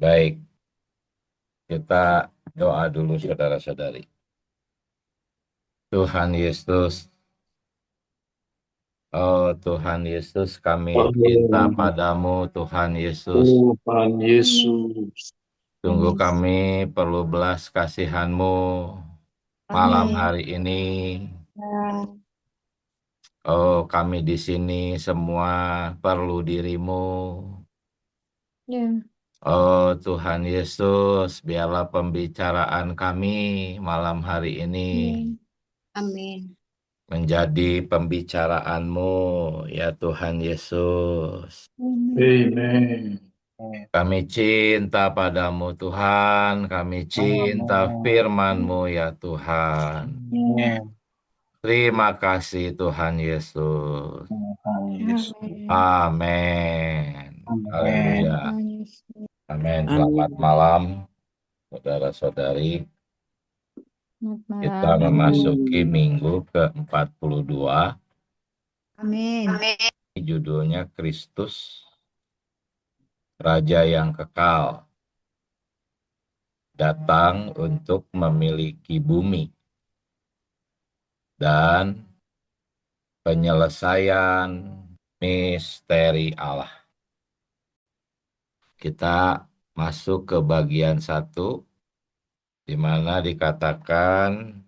Baik, kita doa dulu saudara-saudari. Tuhan Yesus, oh Tuhan Yesus, kami cinta Oh, padamu, Tuhan Yesus. Tuhan Yesus. Sungguh kami perlu belas kasihan-Mu malam Amin. hari ini. Ya, Oh, kami di sini semua perlu diri-Mu. ya, Oh Tuhan Yesus, biarlah pembicaraan kami malam hari ini amin. Amin. menjadi pembicaraan-Mu, ya Tuhan Yesus. Amin. Amen. Kami cinta padamu Tuhan, kami cinta firman-Mu ya Tuhan. Ya, Amen. Terima kasih Tuhan Yesus. Tuhan Yesus. amin. Amin. Amen. Haleluya. Tuhan Yesus. Amin. Selamat Amin. malam, saudara-saudari. Selamat Kita malam. memasuki minggu ke-42. Amin. Judulnya Kristus, Raja yang Kekal, datang untuk memiliki bumi dan penyelesaian misteri Allah. Kita masuk ke bagian 1, di mana dikatakan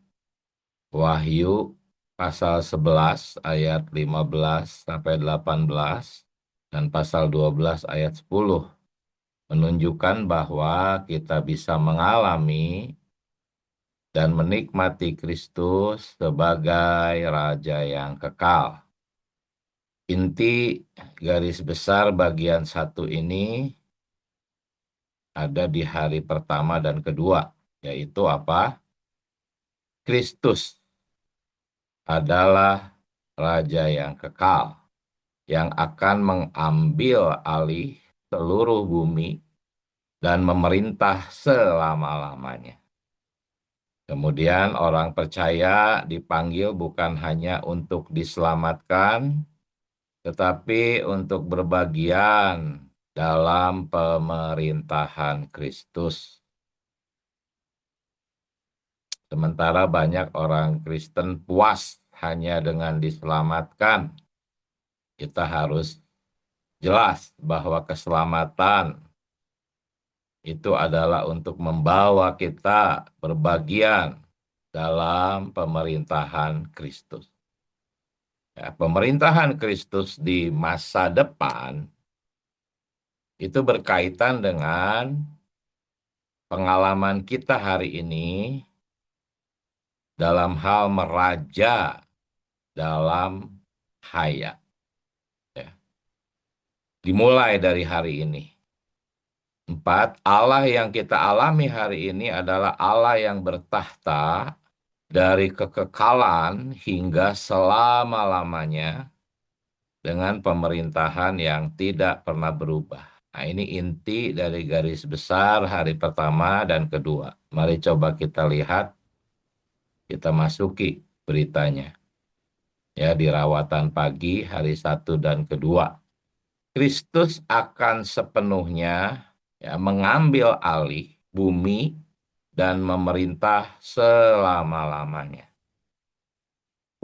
Wahyu pasal 11 ayat 15 sampai 18 dan pasal 12 ayat 10 menunjukkan bahwa kita bisa mengalami dan menikmati Kristus sebagai Raja yang kekal. Inti garis besar bagian 1 ini ada di hari pertama dan kedua, yaitu apa? Kristus adalah Raja yang kekal, yang akan mengambil alih seluruh bumi dan memerintah selama-lamanya. Kemudian orang percaya dipanggil bukan hanya untuk diselamatkan, tetapi untuk berbagian dalam pemerintahan Kristus. Sementara banyak orang Kristen puas hanya dengan diselamatkan. Kita harus jelas bahwa keselamatan itu adalah untuk membawa kita berbagian dalam pemerintahan Kristus. Ya, pemerintahan Kristus di masa depan itu berkaitan dengan pengalaman kita hari ini dalam hal meraja dalam hayat. Ya. Dimulai dari hari ini. 4, Allah yang kita alami hari ini adalah Allah yang bertahta dari kekekalan hingga selama-lamanya dengan pemerintahan yang tidak pernah berubah. Nah, ini inti dari garis besar hari pertama dan kedua. Mari coba kita lihat, kita masuki beritanya. Ya, di rawatan pagi hari 1 dan kedua. Kristus akan sepenuhnya ya, mengambil alih bumi dan memerintah selama-lamanya.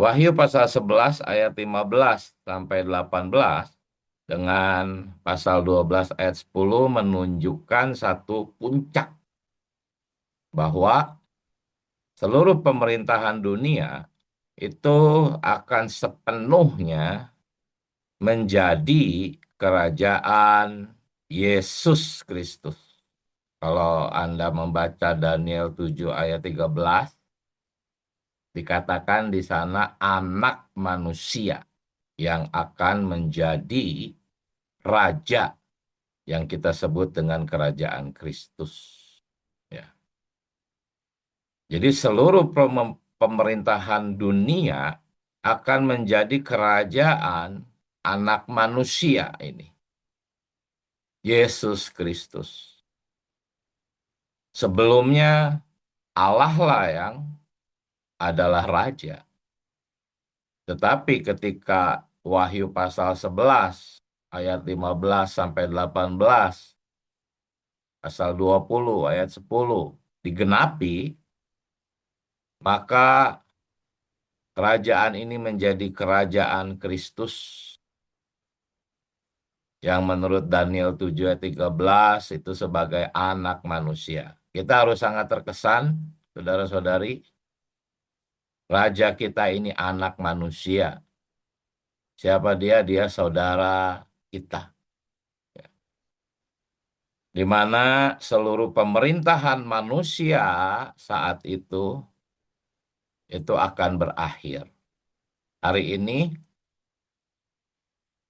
Wahyu pasal 11 ayat 15 sampai 18 dengan pasal 12 ayat 10 menunjukkan satu puncak bahwa seluruh pemerintahan dunia itu akan sepenuhnya menjadi kerajaan Yesus Kristus. Kalau Anda membaca Daniel 7 ayat 13, dikatakan di sana anak manusia yang akan menjadi raja yang kita sebut dengan kerajaan Kristus. Ya. Jadi seluruh pemerintahan dunia akan menjadi kerajaan anak manusia ini. Yesus Kristus. Sebelumnya Allah lah yang adalah raja. Tetapi ketika Wahyu pasal 11 ayat 15 sampai 18 pasal 20 ayat 10 digenapi, maka kerajaan ini menjadi kerajaan Kristus yang menurut Daniel 7 ayat 13 itu sebagai anak manusia. Kita harus sangat terkesan, saudara-saudari, raja kita ini anak manusia. Siapa dia? Dia saudara kita. Di mana seluruh pemerintahan manusia saat itu akan berakhir. Hari ini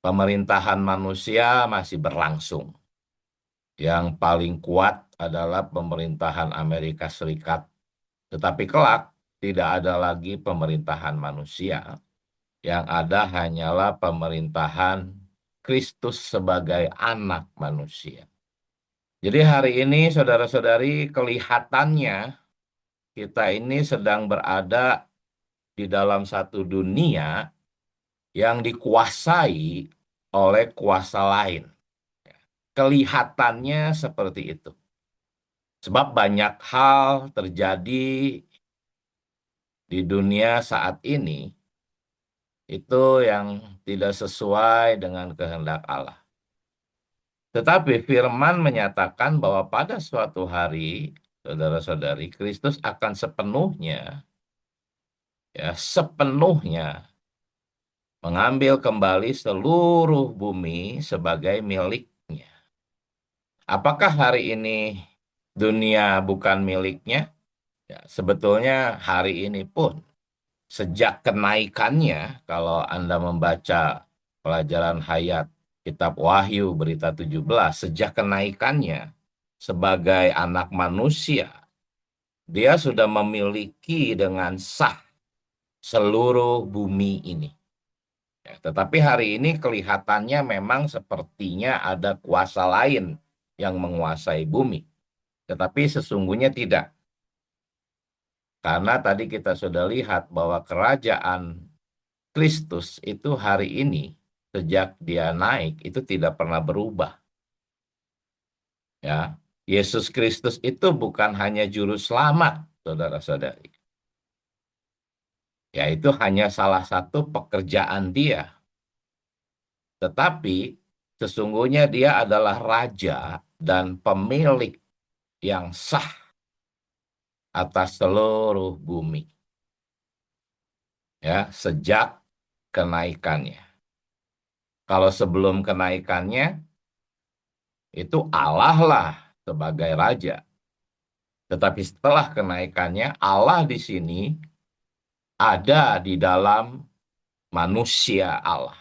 pemerintahan manusia masih berlangsung. Yang paling kuat adalah pemerintahan Amerika Serikat. Tetapi kelak tidak ada lagi pemerintahan manusia. Yang ada hanyalah pemerintahan Kristus sebagai anak manusia. Jadi hari ini saudara-saudari, kelihatannya kita ini sedang berada di dalam satu dunia yang dikuasai oleh kuasa lain. Kelihatannya seperti itu. Sebab banyak hal terjadi di dunia saat ini itu yang tidak sesuai dengan kehendak Allah. Tetapi firman menyatakan bahwa pada suatu hari, saudara-saudari, Kristus akan sepenuhnya mengambil kembali seluruh bumi sebagai miliknya. Apakah hari ini dunia bukan miliknya? Ya, sebetulnya hari ini pun, sejak kenaikannya, kalau Anda membaca pelajaran hayat Kitab Wahyu berita 17, sejak kenaikannya sebagai anak manusia, dia sudah memiliki dengan sah seluruh bumi ini. Ya, tetapi hari ini kelihatannya memang sepertinya ada kuasa lain yang menguasai bumi. Tetapi sesungguhnya tidak. Karena tadi kita sudah lihat bahwa kerajaan Kristus itu hari ini, sejak dia naik, itu tidak pernah berubah. Ya, Yesus Kristus itu bukan hanya juru selamat, saudara-saudari. Ya, itu hanya salah satu pekerjaan dia. Tetapi sesungguhnya dia adalah raja dan pemilik yang sah atas seluruh bumi. Ya, sejak kenaikannya. Kalau sebelum kenaikannya, itu Allah lah sebagai raja. Tetapi setelah kenaikannya, Allah di sini ada di dalam manusia Allah.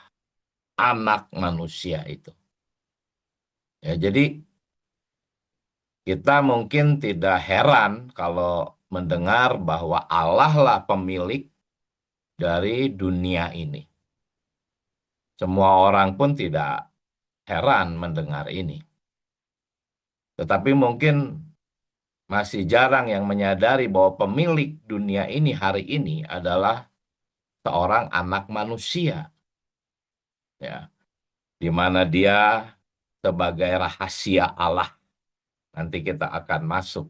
Anak manusia itu. Ya, jadi kita mungkin tidak heran kalau mendengar bahwa Allah lah pemilik dari dunia ini. Semua orang pun tidak heran mendengar ini. Tetapi mungkin masih jarang yang menyadari bahwa pemilik dunia ini hari ini adalah seorang anak manusia. Ya, di mana dia sebagai rahasia Allah. Nanti kita akan masuk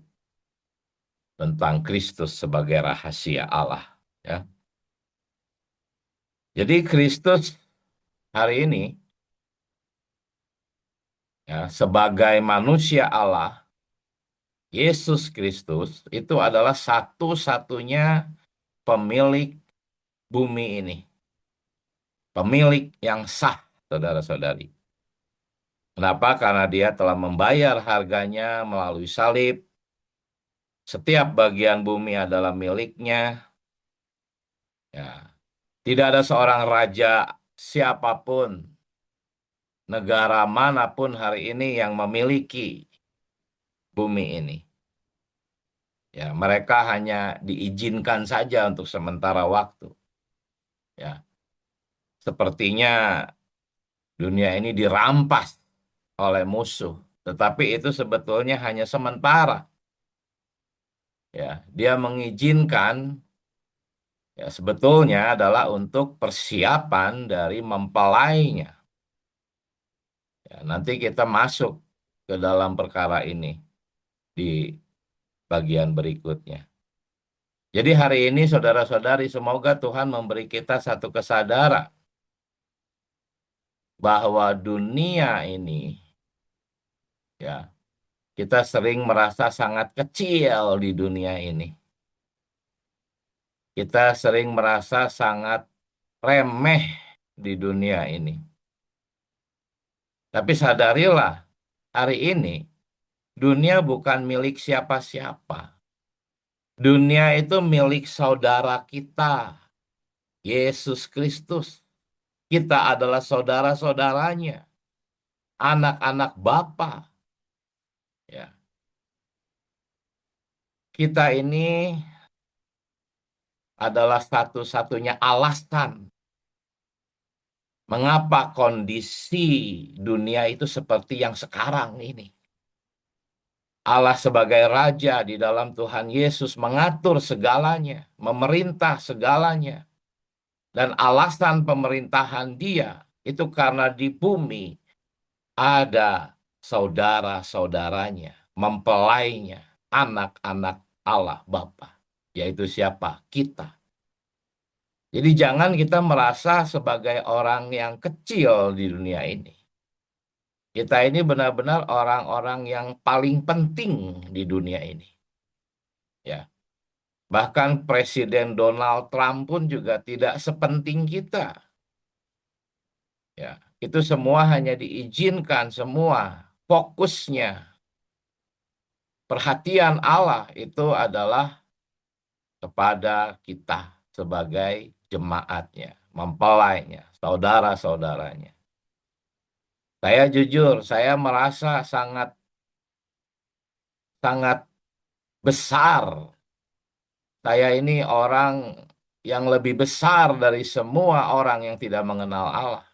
tentang Kristus sebagai rahasia Allah. Ya. Jadi Kristus hari ini ya, sebagai manusia Allah, Yesus Kristus itu adalah satu-satunya pemilik bumi ini. Pemilik yang sah, saudara-saudari. Kenapa? Karena dia telah membayar harganya melalui salib. Setiap bagian bumi adalah miliknya. Ya. Tidak ada seorang raja siapapun, negara manapun hari ini yang memiliki bumi ini. Ya, mereka hanya diizinkan saja untuk sementara waktu. Ya. Sepertinya dunia ini dirampas oleh musuh, tetapi itu sebetulnya hanya sementara. Ya, dia mengizinkan ya sebetulnya adalah untuk persiapan dari mempelainya. Ya, nanti kita masuk ke dalam perkara ini. di bagian berikutnya. Jadi hari ini saudara-saudari, semoga Tuhan memberi kita satu kesadaran bahwa dunia ini, ya, kita sering merasa sangat kecil di dunia ini. Kita sering merasa sangat remeh di dunia ini. Tapi sadarilah, hari ini dunia bukan milik siapa-siapa. Dunia itu milik saudara kita, Yesus Kristus. Kita adalah saudara-saudaranya, anak-anak Bapa. Ya, kita ini adalah satu-satunya alasan mengapa kondisi dunia itu seperti yang sekarang ini. Allah sebagai Raja di dalam Tuhan Yesus mengatur segalanya, memerintah segalanya. Dan alasan pemerintahan Dia itu karena di bumi ada saudara-saudaranya, mempelainya, anak-anak Allah Bapa. Yaitu siapa? Kita. Jadi jangan kita merasa sebagai orang yang kecil di dunia ini. Kita ini benar-benar orang-orang yang paling penting di dunia ini. Ya. Bahkan Presiden Donald Trump pun juga tidak sepenting kita. Ya, itu semua hanya diizinkan, semua fokusnya, perhatian Allah itu adalah kepada kita sebagai jemaatnya, mempelainya, saudara-saudaranya. Saya jujur, saya merasa sangat sangat besar. Saya ini orang yang lebih besar dari semua orang yang tidak mengenal Allah.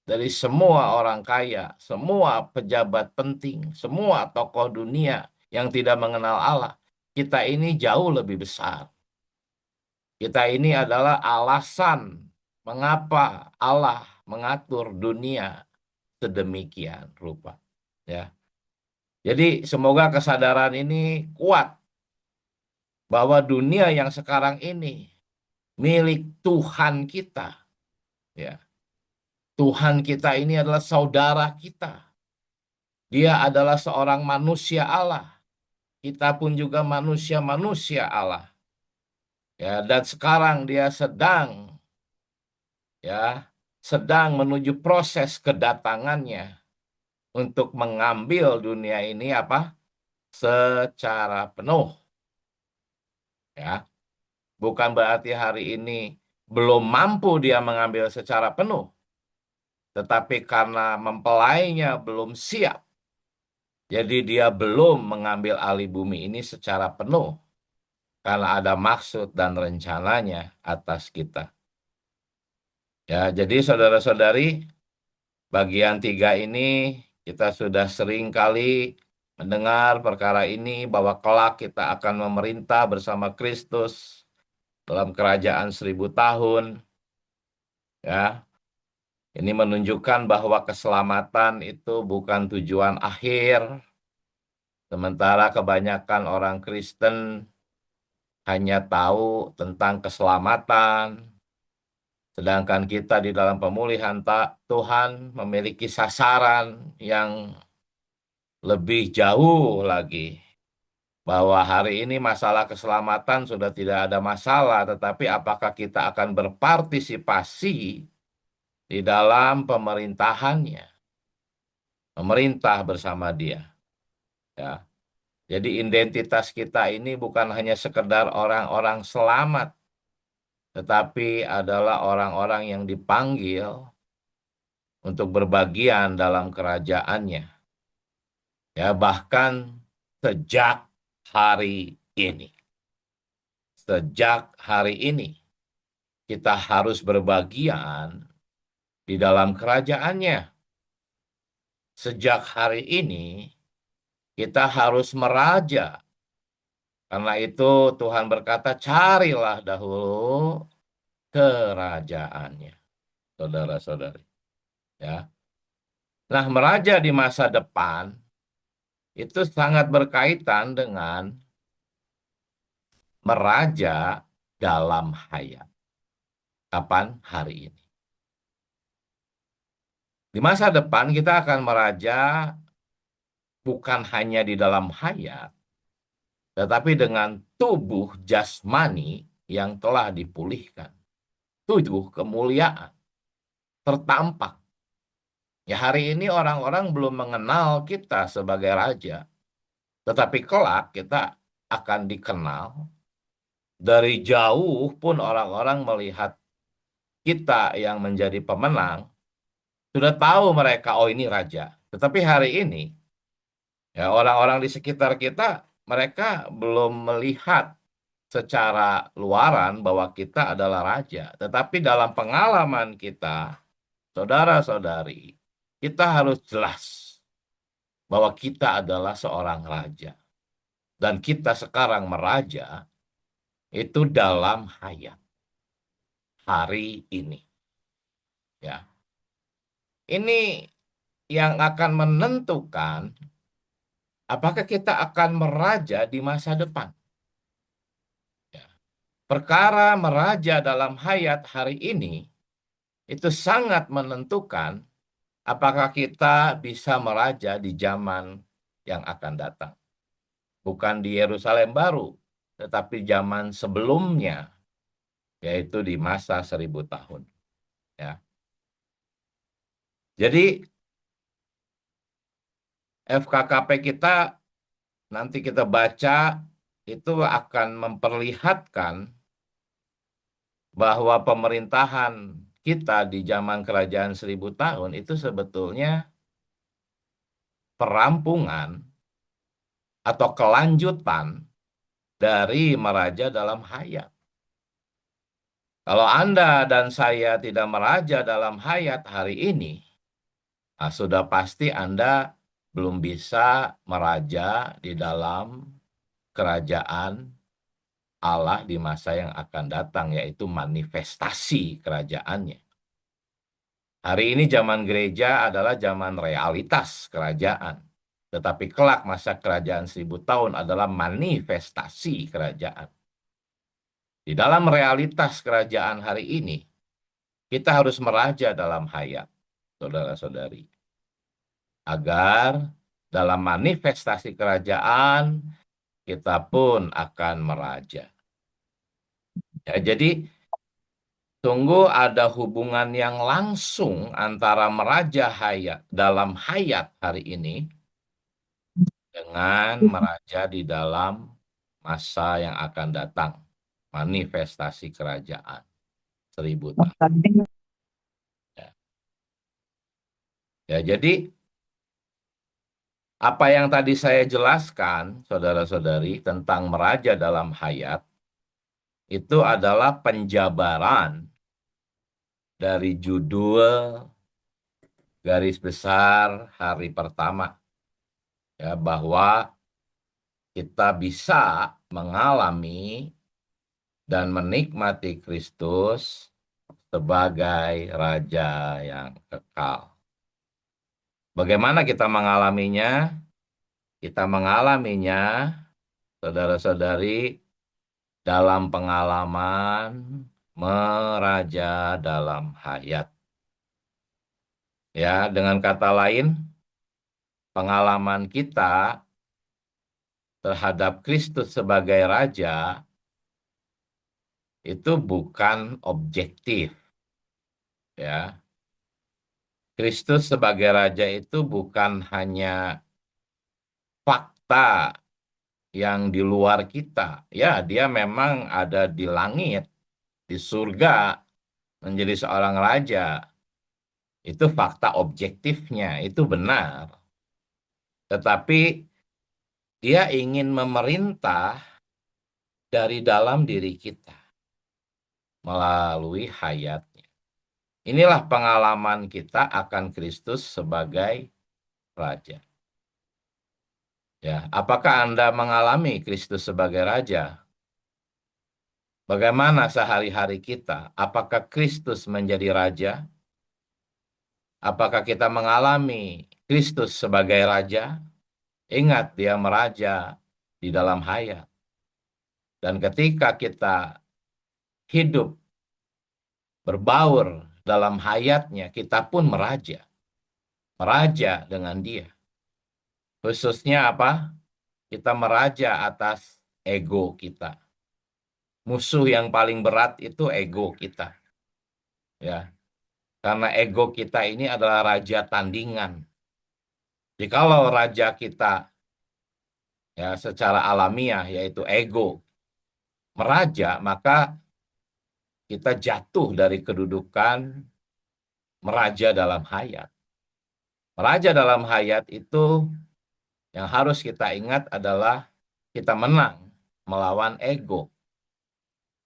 Dari semua orang kaya, semua pejabat penting, semua tokoh dunia yang tidak mengenal Allah. Kita ini jauh lebih besar. Kita ini adalah alasan mengapa Allah mengatur dunia sedemikian rupa. Ya. Jadi semoga kesadaran ini kuat bahwa dunia yang sekarang ini milik Tuhan kita. Ya. Tuhan kita ini adalah saudara kita. Dia adalah seorang manusia Allah. Kita pun juga manusia-manusia Allah. Ya, dan sekarang dia sedang menuju proses kedatangannya untuk mengambil dunia ini secara penuh. Ya, bukan berarti hari ini belum mampu dia mengambil secara penuh, tetapi karena mempelainya belum siap, jadi dia belum mengambil alih bumi ini secara penuh. Karena ada maksud dan rencananya atas kita. Ya, jadi saudara-saudari, bagian 3 ini kita sudah sering kali mendengar perkara ini bahwa kelak kita akan memerintah bersama Kristus dalam kerajaan 1000 tahun. Ya, ini menunjukkan bahwa keselamatan itu bukan tujuan akhir. Sementara kebanyakan orang Kristen hanya tahu tentang keselamatan, sedangkan kita di dalam pemulihan Tuhan memiliki sasaran yang lebih jauh lagi. Bahwa hari ini masalah keselamatan sudah tidak ada masalah, tetapi apakah kita akan berpartisipasi di dalam pemerintahannya, memerintah bersama Dia. Ya. Jadi identitas kita ini bukan hanya sekedar orang-orang selamat, tetapi adalah orang-orang yang dipanggil untuk berbagian dalam kerajaannya. Ya, bahkan sejak hari ini. Sejak hari ini kita harus berbagian di dalam kerajaannya. Sejak hari ini kita harus meraja. Karena itu Tuhan berkata, carilah dahulu kerajaannya. Saudara-saudari. Ya. Nah, meraja di masa depan itu sangat berkaitan dengan meraja dalam hayat. Kapan? Hari ini. Di masa depan kita akan meraja bukan hanya di dalam hayat, tetapi dengan tubuh jasmani yang telah dipulihkan. Tubuh kemuliaan, tertampak. Ya, hari ini orang-orang belum mengenal kita sebagai raja, tetapi kelak kita akan dikenal. Dari jauh pun orang-orang melihat kita yang menjadi pemenang, sudah tahu mereka, oh ini raja. Tetapi hari ini, ya orang-orang di sekitar kita, mereka belum melihat secara luaran bahwa kita adalah raja. Tetapi dalam pengalaman kita, saudara-saudari, kita harus jelas bahwa kita adalah seorang raja. Dan kita sekarang meraja itu dalam hayat hari ini. Ya. Ini yang akan menentukan apakah kita akan meraja di masa depan. Ya. Perkara meraja dalam hayat hari ini itu sangat menentukan apakah kita bisa meraja di zaman yang akan datang. Bukan di Yerusalem baru, tetapi zaman sebelumnya, yaitu di masa 1000 tahun. Ya. Jadi FKKP kita nanti kita baca itu akan memperlihatkan bahwa pemerintahan kita di zaman kerajaan 1000 tahun itu sebetulnya perampungan atau kelanjutan dari meraja dalam hayat. Kalau Anda dan saya tidak meraja dalam hayat hari ini, sudah pasti Anda belum bisa meraja di dalam kerajaan Allah di masa yang akan datang, yaitu manifestasi kerajaannya. Hari ini zaman gereja adalah zaman realitas kerajaan. Tetapi kelak masa kerajaan 1000 tahun adalah manifestasi kerajaan. Di dalam realitas kerajaan hari ini, kita harus meraja dalam hayat, saudara-saudari. Agar dalam manifestasi kerajaan, kita pun akan meraja. Ya, jadi sungguh ada hubungan yang langsung antara meraja hayat dalam hayat hari ini dengan meraja di dalam masa yang akan datang. Manifestasi kerajaan 1000 tahun. Ya. Ya, jadi apa yang tadi saya jelaskan, saudara-saudari, tentang meraja dalam hayat, itu adalah penjabaran dari judul garis besar hari pertama. Ya, bahwa kita bisa mengalami dan menikmati Kristus sebagai Raja yang kekal. Bagaimana kita mengalaminya? Kita mengalaminya, saudara-saudari, dalam pengalaman meraja dalam hayat. Ya, dengan kata lain, pengalaman kita terhadap Kristus sebagai Raja itu bukan objektif. Ya. Kristus sebagai Raja itu bukan hanya fakta yang di luar kita. Ya, dia memang ada di langit, di surga, menjadi seorang raja. Itu fakta objektifnya, itu benar. Tetapi dia ingin memerintah dari dalam diri kita melalui hayatnya. Inilah pengalaman kita akan Kristus sebagai Raja. Ya, apakah Anda mengalami Kristus sebagai Raja? Bagaimana sehari-hari kita? Apakah Kristus menjadi Raja? Apakah kita mengalami Kristus sebagai Raja? Ingat, dia meraja di dalam hayat. Dan ketika kita hidup berbaur dalam hayatnya, kita pun meraja. Meraja dengan dia. Khususnya apa? Kita meraja atas ego kita. Musuh yang paling berat itu ego kita. Ya, karena ego kita ini adalah raja tandingan. Jikalau raja kita ya secara alamiah yaitu ego meraja, maka kita jatuh dari kedudukan meraja dalam hayat. Meraja dalam hayat itu yang harus kita ingat adalah kita menang melawan ego.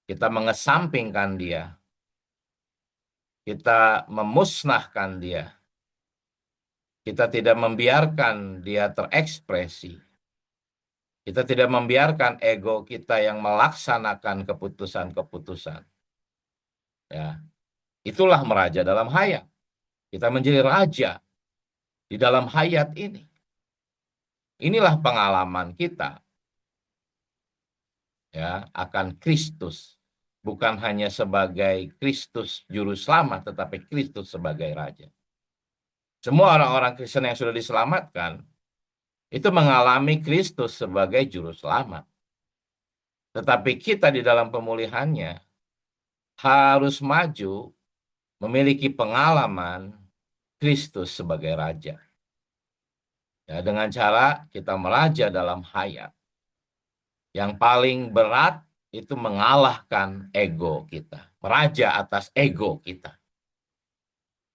Kita mengesampingkan dia. Kita memusnahkan dia. Kita tidak membiarkan dia terekspresi. Kita tidak membiarkan ego kita yang melaksanakan keputusan-keputusan. Ya, itulah meraja dalam hayat. Kita menjadi raja di dalam hayat ini. Inilah pengalaman kita ya akan Kristus. Bukan hanya sebagai Kristus juru selamat, tetapi Kristus sebagai raja. Semua orang-orang Kristen yang sudah diselamatkan itu mengalami Kristus sebagai juru selamat. Tetapi kita di dalam pemulihannya harus maju memiliki pengalaman Kristus sebagai raja. Ya, dengan cara kita meraja dalam hayat. Yang paling berat itu mengalahkan ego kita. Meraja atas ego kita.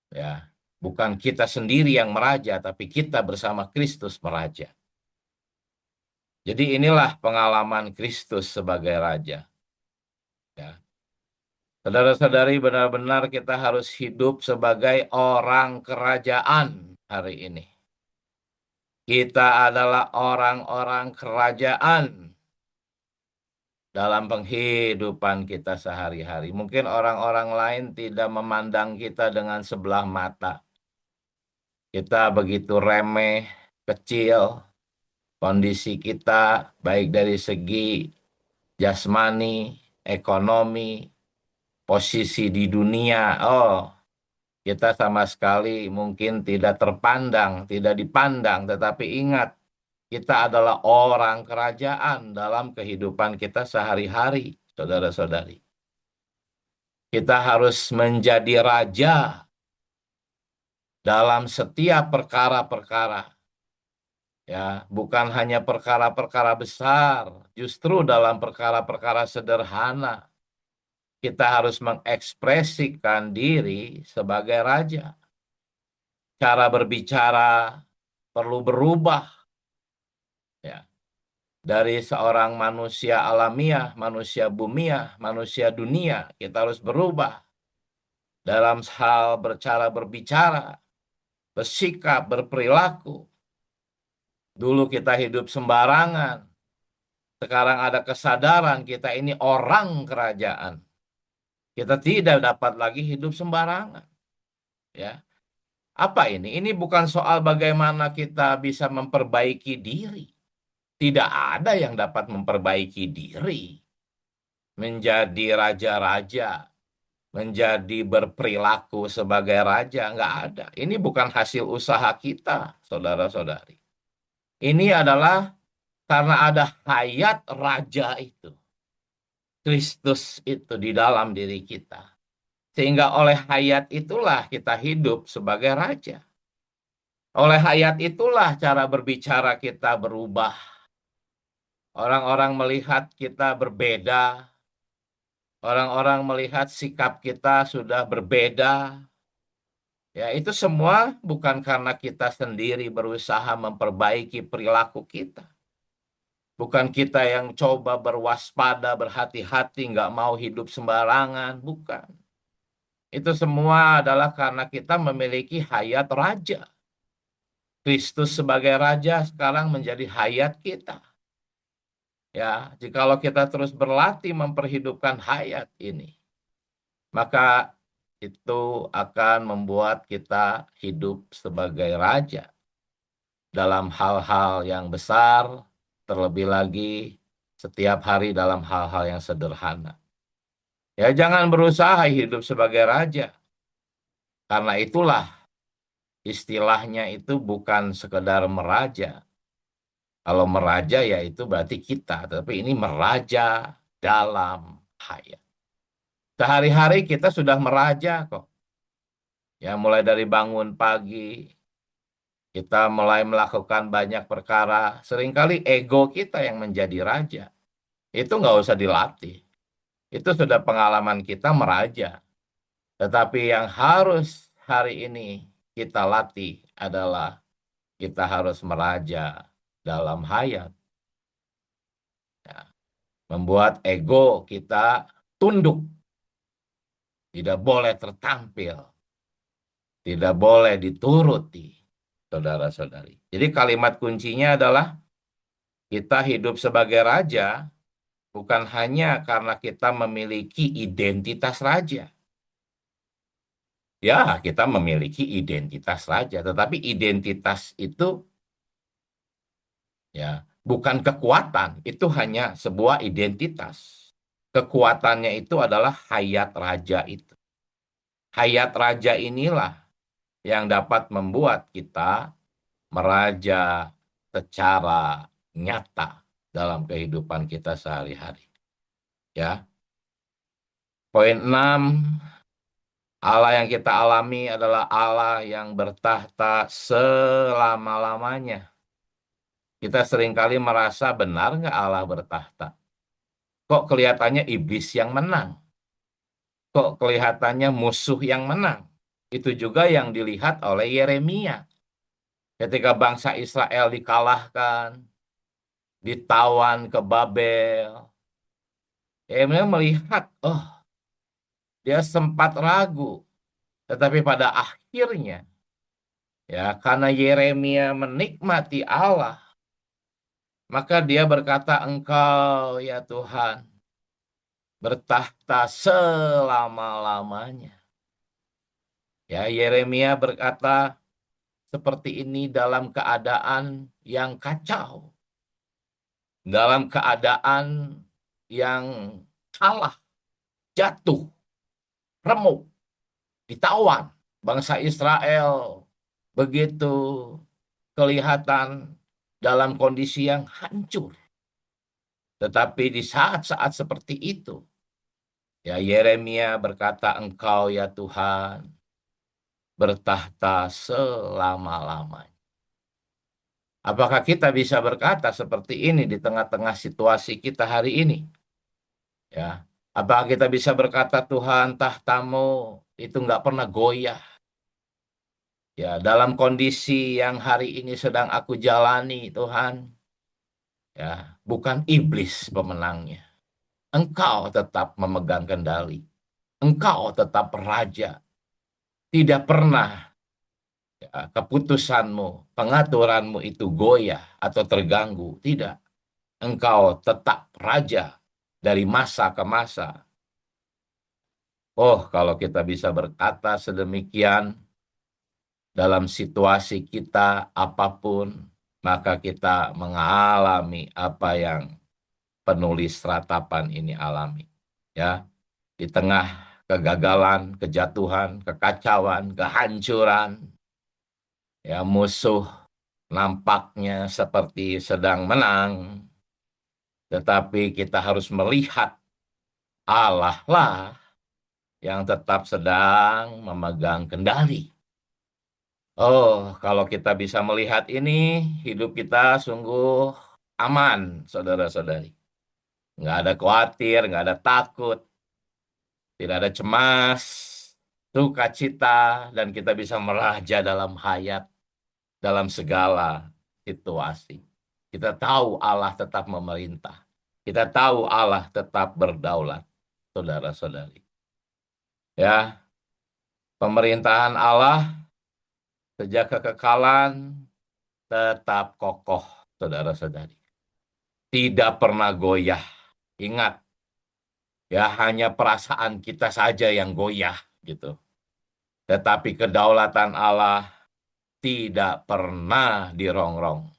Ya, bukan kita sendiri yang meraja, tapi kita bersama Kristus meraja. Jadi inilah pengalaman Kristus sebagai raja. Ya. Saudara-saudari, benar-benar kita harus hidup sebagai orang kerajaan hari ini. Kita adalah orang-orang kerajaan dalam penghidupan kita sehari-hari. Mungkin orang-orang lain tidak memandang kita dengan sebelah mata. Kita begitu remeh, kecil, kondisi kita baik dari segi jasmani, ekonomi, posisi di dunia. Oh, kita sama sekali mungkin tidak terpandang, tidak dipandang, tetapi ingat, kita adalah orang kerajaan dalam kehidupan kita sehari-hari, saudara-saudari. Kita harus menjadi raja dalam setiap perkara-perkara. Ya, bukan hanya perkara-perkara besar, justru dalam perkara-perkara sederhana kita harus mengekspresikan diri sebagai raja. Cara berbicara perlu berubah. Ya. Dari seorang manusia alamiah, manusia bumiah, manusia dunia, kita harus berubah. Dalam hal berbicara, bersikap, berperilaku. Dulu kita hidup sembarangan. Sekarang ada kesadaran kita ini orang kerajaan. Kita tidak dapat lagi hidup sembarangan. Ya. Apa ini? Ini bukan soal bagaimana kita bisa memperbaiki diri. Tidak ada yang dapat memperbaiki diri. Menjadi raja-raja. Menjadi berperilaku sebagai raja. Nggak ada. Ini bukan hasil usaha kita, saudara-saudari. Ini adalah karena ada hayat raja itu. Kristus itu di dalam diri kita. Sehingga oleh hayat itulah kita hidup sebagai raja. Oleh hayat itulah cara berbicara kita berubah. Orang-orang melihat kita berbeda. Orang-orang melihat sikap kita sudah berbeda. Ya, itu semua bukan karena kita sendiri berusaha memperbaiki perilaku kita. Bukan kita yang coba berwaspada, berhati-hati, nggak mau hidup sembarangan. Bukan. Itu semua adalah karena kita memiliki hayat raja. Kristus sebagai raja sekarang menjadi hayat kita. Ya, jikalau kita terus berlatih memperhidupkan hayat ini, maka itu akan membuat kita hidup sebagai raja. dalam hal-hal yang besar, terlebih lagi setiap hari dalam hal-hal yang sederhana. Ya, jangan berusaha hidup sebagai raja. Karena itulah istilahnya itu bukan sekedar meraja. Kalau meraja ya itu berarti kita, tapi ini meraja dalam hayat. Sehari-hari kita sudah meraja kok. Ya, mulai dari bangun pagi, kita mulai melakukan banyak perkara. Seringkali ego kita yang menjadi raja. Itu nggak usah dilatih. Itu sudah pengalaman kita meraja. Tetapi yang harus hari ini kita latih adalah kita harus meraja dalam hayat. Ya, membuat ego kita tunduk. Tidak boleh tertampil. Tidak boleh dituruti, saudara-saudari. Jadi kalimat kuncinya adalah kita hidup sebagai raja bukan hanya karena kita memiliki identitas raja. Ya, kita memiliki identitas raja, tetapi identitas itu ya bukan kekuatan, itu hanya sebuah identitas. Kekuatannya itu adalah hayat raja itu. Hayat raja inilah yang dapat membuat kita meraja secara nyata dalam kehidupan kita sehari-hari. Ya. Poin 6, Allah yang kita alami adalah Allah yang bertahta selama-lamanya. Kita seringkali merasa benar nggak Allah bertahta? Kok kelihatannya iblis yang menang? Kok kelihatannya musuh yang menang? Itu juga yang dilihat oleh Yeremia. Ketika bangsa Israel dikalahkan, ditawan ke Babel, Yeremia melihat, oh, dia sempat ragu. Tetapi pada akhirnya, ya, karena Yeremia menikmati Allah, maka dia berkata, Engkau ya Tuhan bertahta selama-lamanya. Ya, Yeremia berkata seperti ini dalam keadaan yang kacau, dalam keadaan yang kalah, jatuh, remuk, ditawan. Bangsa Israel begitu kelihatan dalam kondisi yang hancur. Tetapi di saat-saat seperti itu, ya Yeremia berkata, Engkau ya Tuhan bertahta selama-lamanya. Apakah kita bisa berkata seperti ini di tengah-tengah situasi kita hari ini? Ya, apakah kita bisa berkata Tuhan tahtamu itu nggak pernah goyah? Ya, dalam kondisi yang hari ini sedang aku jalani, Tuhan, ya, bukan iblis pemenangnya. Engkau tetap memegang kendali. Engkau tetap raja. Tidak pernah ya, keputusanmu, pengaturanmu itu goyah atau terganggu. Tidak. Engkau tetap raja dari masa ke masa. Oh, kalau kita bisa berkata sedemikian dalam situasi kita apapun, maka kita mengalami apa yang penulis ratapan ini alami. Ya, di tengah kegagalan, kejatuhan, kekacauan, kehancuran, ya musuh nampaknya seperti sedang menang, tetapi kita harus melihat Allah lah yang tetap sedang memegang kendali. Oh, kalau kita bisa melihat ini, hidup kita sungguh aman, saudara-saudari. Nggak ada khawatir, nggak ada takut, tidak ada cemas, sukacita, dan kita bisa meraja dalam hayat, dalam segala situasi. Kita tahu Allah tetap memerintah. Kita tahu Allah tetap berdaulat, saudara-saudari. Ya, pemerintahan Allah sejak kekekalan tetap kokoh, saudara-saudari. Tidak pernah goyah. Ingat, ya hanya perasaan kita saja yang goyah, gitu. Tetapi kedaulatan Allah tidak pernah dirongrong.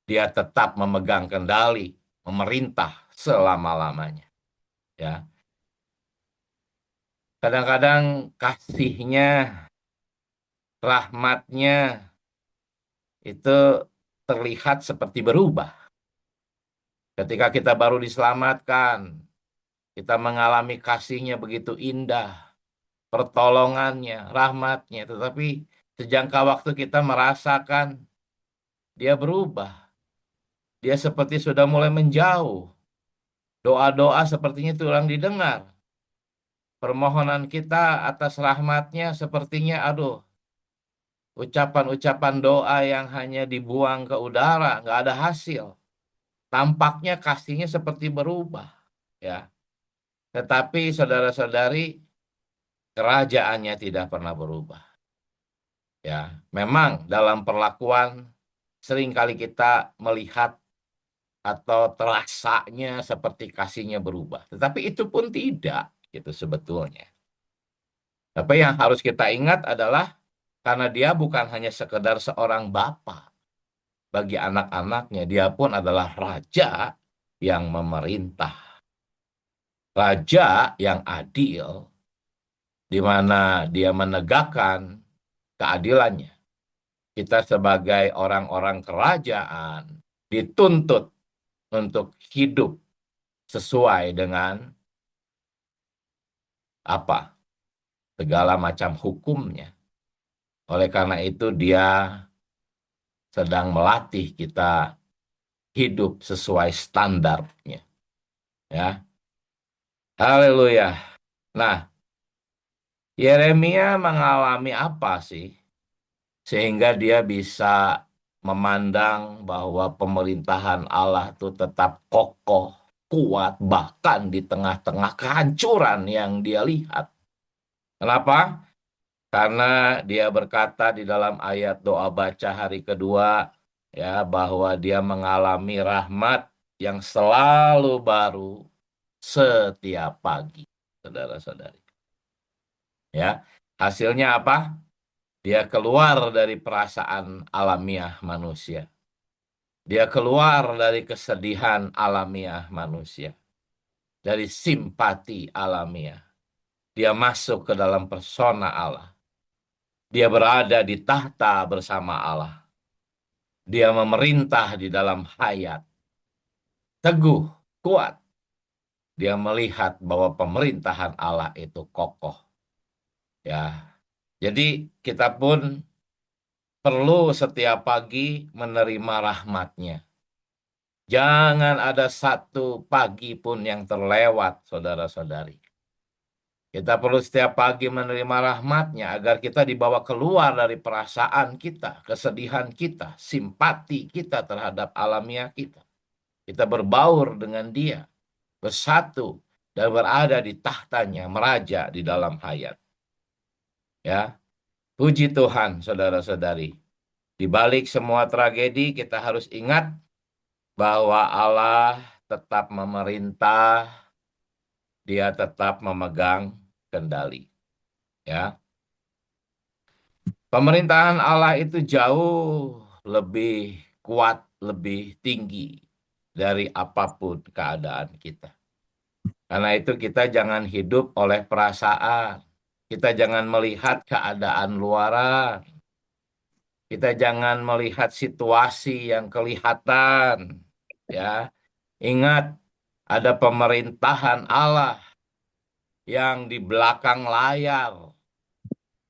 Dia tetap memegang kendali, memerintah selama-lamanya. Ya, kadang-kadang kasihnya, rahmatnya itu terlihat seperti berubah. Ketika kita baru diselamatkan, kita mengalami kasihnya begitu indah, pertolongannya, rahmatnya. Tetapi sejangka waktu kita merasakan dia berubah. Dia seperti sudah mulai menjauh. Doa-doa sepertinya kurang didengar. Permohonan kita atas rahmatnya sepertinya, aduh, ucapan-ucapan doa yang hanya dibuang ke udara, nggak ada hasil. Tampaknya kasihnya seperti berubah. Ya, tetapi saudara-saudari, kerajaannya tidak pernah berubah. Ya, memang dalam perlakuan seringkali kita melihat atau terasanya seperti kasihnya berubah. Tetapi itu pun tidak, gitu sebetulnya. Tapi yang harus kita ingat adalah karena dia bukan hanya sekedar seorang bapa bagi anak-anaknya, dia pun adalah raja yang memerintah. Raja yang adil, di mana dia menegakkan keadilannya. Kita sebagai orang-orang kerajaan dituntut untuk hidup sesuai dengan apa? Segala macam hukumnya. Oleh karena itu dia sedang melatih kita hidup sesuai standarnya. Ya. Haleluya. Nah, Yeremia mengalami apa sih? Sehingga dia bisa memandang bahwa pemerintahan Allah itu tetap kokoh, kuat, bahkan di tengah-tengah kehancuran yang dia lihat. Kenapa? Karena dia berkata di dalam ayat doa baca hari kedua, ya, bahwa dia mengalami rahmat yang selalu baru setiap pagi, saudara-saudari. Ya, hasilnya apa? Dia keluar dari perasaan alamiah manusia. Dia keluar dari kesedihan alamiah manusia. Dari simpati alamiah. Dia masuk ke dalam persona Allah. Dia berada di tahta bersama Allah. Dia memerintah di dalam hayat. Teguh, kuat. Dia melihat bahwa pemerintahan Allah itu kokoh. Ya. Jadi kita pun perlu setiap pagi menerima rahmatnya. Jangan ada satu pagi pun yang terlewat, saudara-saudari. Kita perlu setiap pagi menerima rahmatnya agar kita dibawa keluar dari perasaan kita, kesedihan kita, simpati kita terhadap alamiah kita. Kita berbaur dengan dia, bersatu, dan berada di tahtanya, meraja di dalam hayat. Ya, puji Tuhan, saudara-saudari. Di balik semua tragedi, kita harus ingat bahwa Allah tetap memerintah, dia tetap memegang kendali. Ya, pemerintahan Allah itu jauh lebih kuat, lebih tinggi dari apapun keadaan kita. Karena itu kita jangan hidup oleh perasaan. Kita jangan melihat keadaan luaran. Kita jangan melihat situasi yang kelihatan. Ya, ingat ada pemerintahan Allah yang di belakang layar,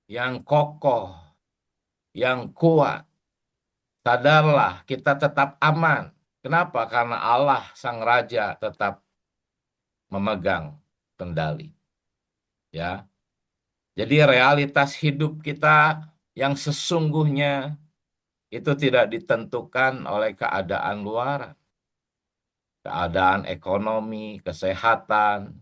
yang kokoh, yang kuat. Sadarlah, kita tetap aman. Kenapa? Karena Allah, Sang Raja, tetap memegang kendali. Ya, jadi realitas hidup kita yang sesungguhnya itu tidak ditentukan oleh keadaan luar, keadaan ekonomi, kesehatan,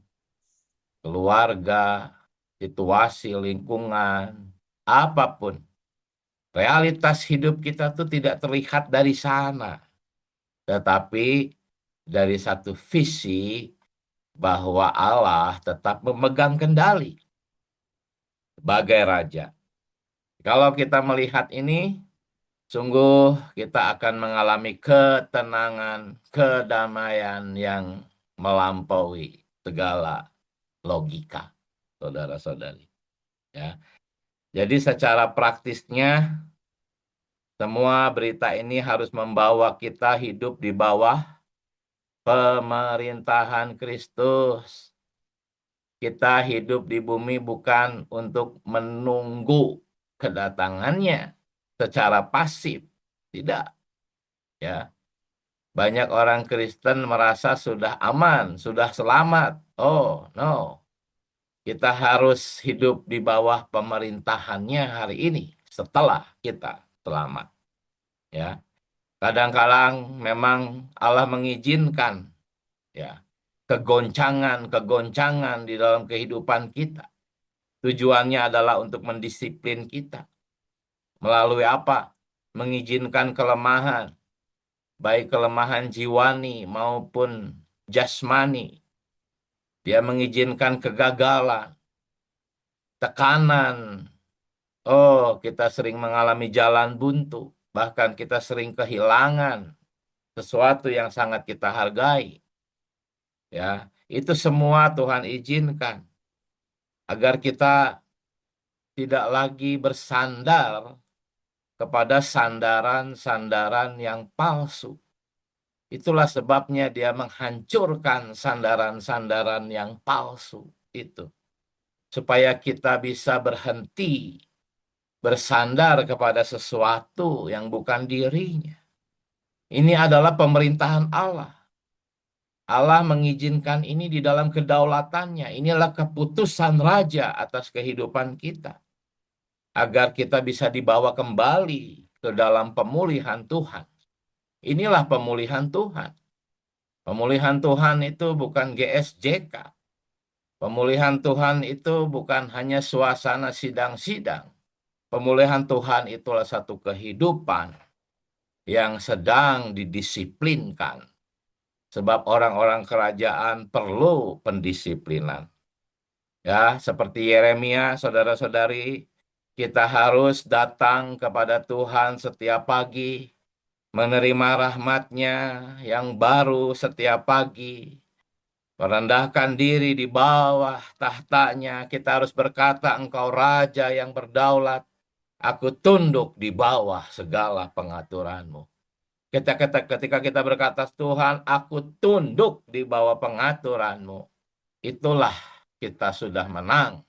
keluarga, situasi lingkungan, apapun. Realitas hidup kita tuh tidak terlihat dari sana, tetapi dari satu visi bahwa Allah tetap memegang kendali sebagai raja. Kalau kita melihat ini, sungguh kita akan mengalami ketenangan, kedamaian yang melampaui segala logika, saudara-saudari. Ya. Jadi secara praktisnya, semua berita ini harus membawa kita hidup di bawah pemerintahan Kristus. Kita hidup di bumi bukan untuk menunggu kedatangannya secara pasif. Tidak. Ya. Banyak orang Kristen merasa sudah aman, sudah selamat. Oh, no. Kita harus hidup di bawah pemerintahannya hari ini setelah kita selamat. Ya. Kadang-kadang memang Allah mengizinkan ya kegoncangan di dalam kehidupan kita. Tujuannya adalah untuk mendisiplin kita. Melalui apa? Mengizinkan kelemahan, baik kelemahan jiwani maupun jasmani. Dia mengizinkan kegagalan, tekanan. Oh, kita sering mengalami jalan buntu. Bahkan kita sering kehilangan sesuatu yang sangat kita hargai. Ya, itu semua Tuhan izinkan agar kita tidak lagi bersandar kepada sandaran-sandaran yang palsu. Itulah sebabnya dia menghancurkan sandaran-sandaran yang palsu itu. Supaya kita bisa berhenti bersandar kepada sesuatu yang bukan dirinya. Ini adalah pemerintahan Allah. Allah mengizinkan ini di dalam kedaulatannya. Inilah keputusan Raja atas kehidupan kita. Agar kita bisa dibawa kembali ke dalam pemulihan Tuhan. Inilah pemulihan Tuhan. Pemulihan Tuhan itu bukan GSJK. Pemulihan Tuhan itu bukan hanya suasana sidang-sidang. Pemulihan Tuhan itulah satu kehidupan yang sedang didisiplinkan. Sebab orang-orang kerajaan perlu pendisiplinan. Ya, seperti Yeremia, saudara-saudari, kita harus datang kepada Tuhan setiap pagi, menerima rahmat-Nya yang baru setiap pagi, merendahkan diri di bawah tahtanya. Kita harus berkata, Engkau Raja yang berdaulat, aku tunduk di bawah segala pengaturan-Mu. Ketika kita berkata, Tuhan, aku tunduk di bawah pengaturan-Mu, itulah kita sudah menang.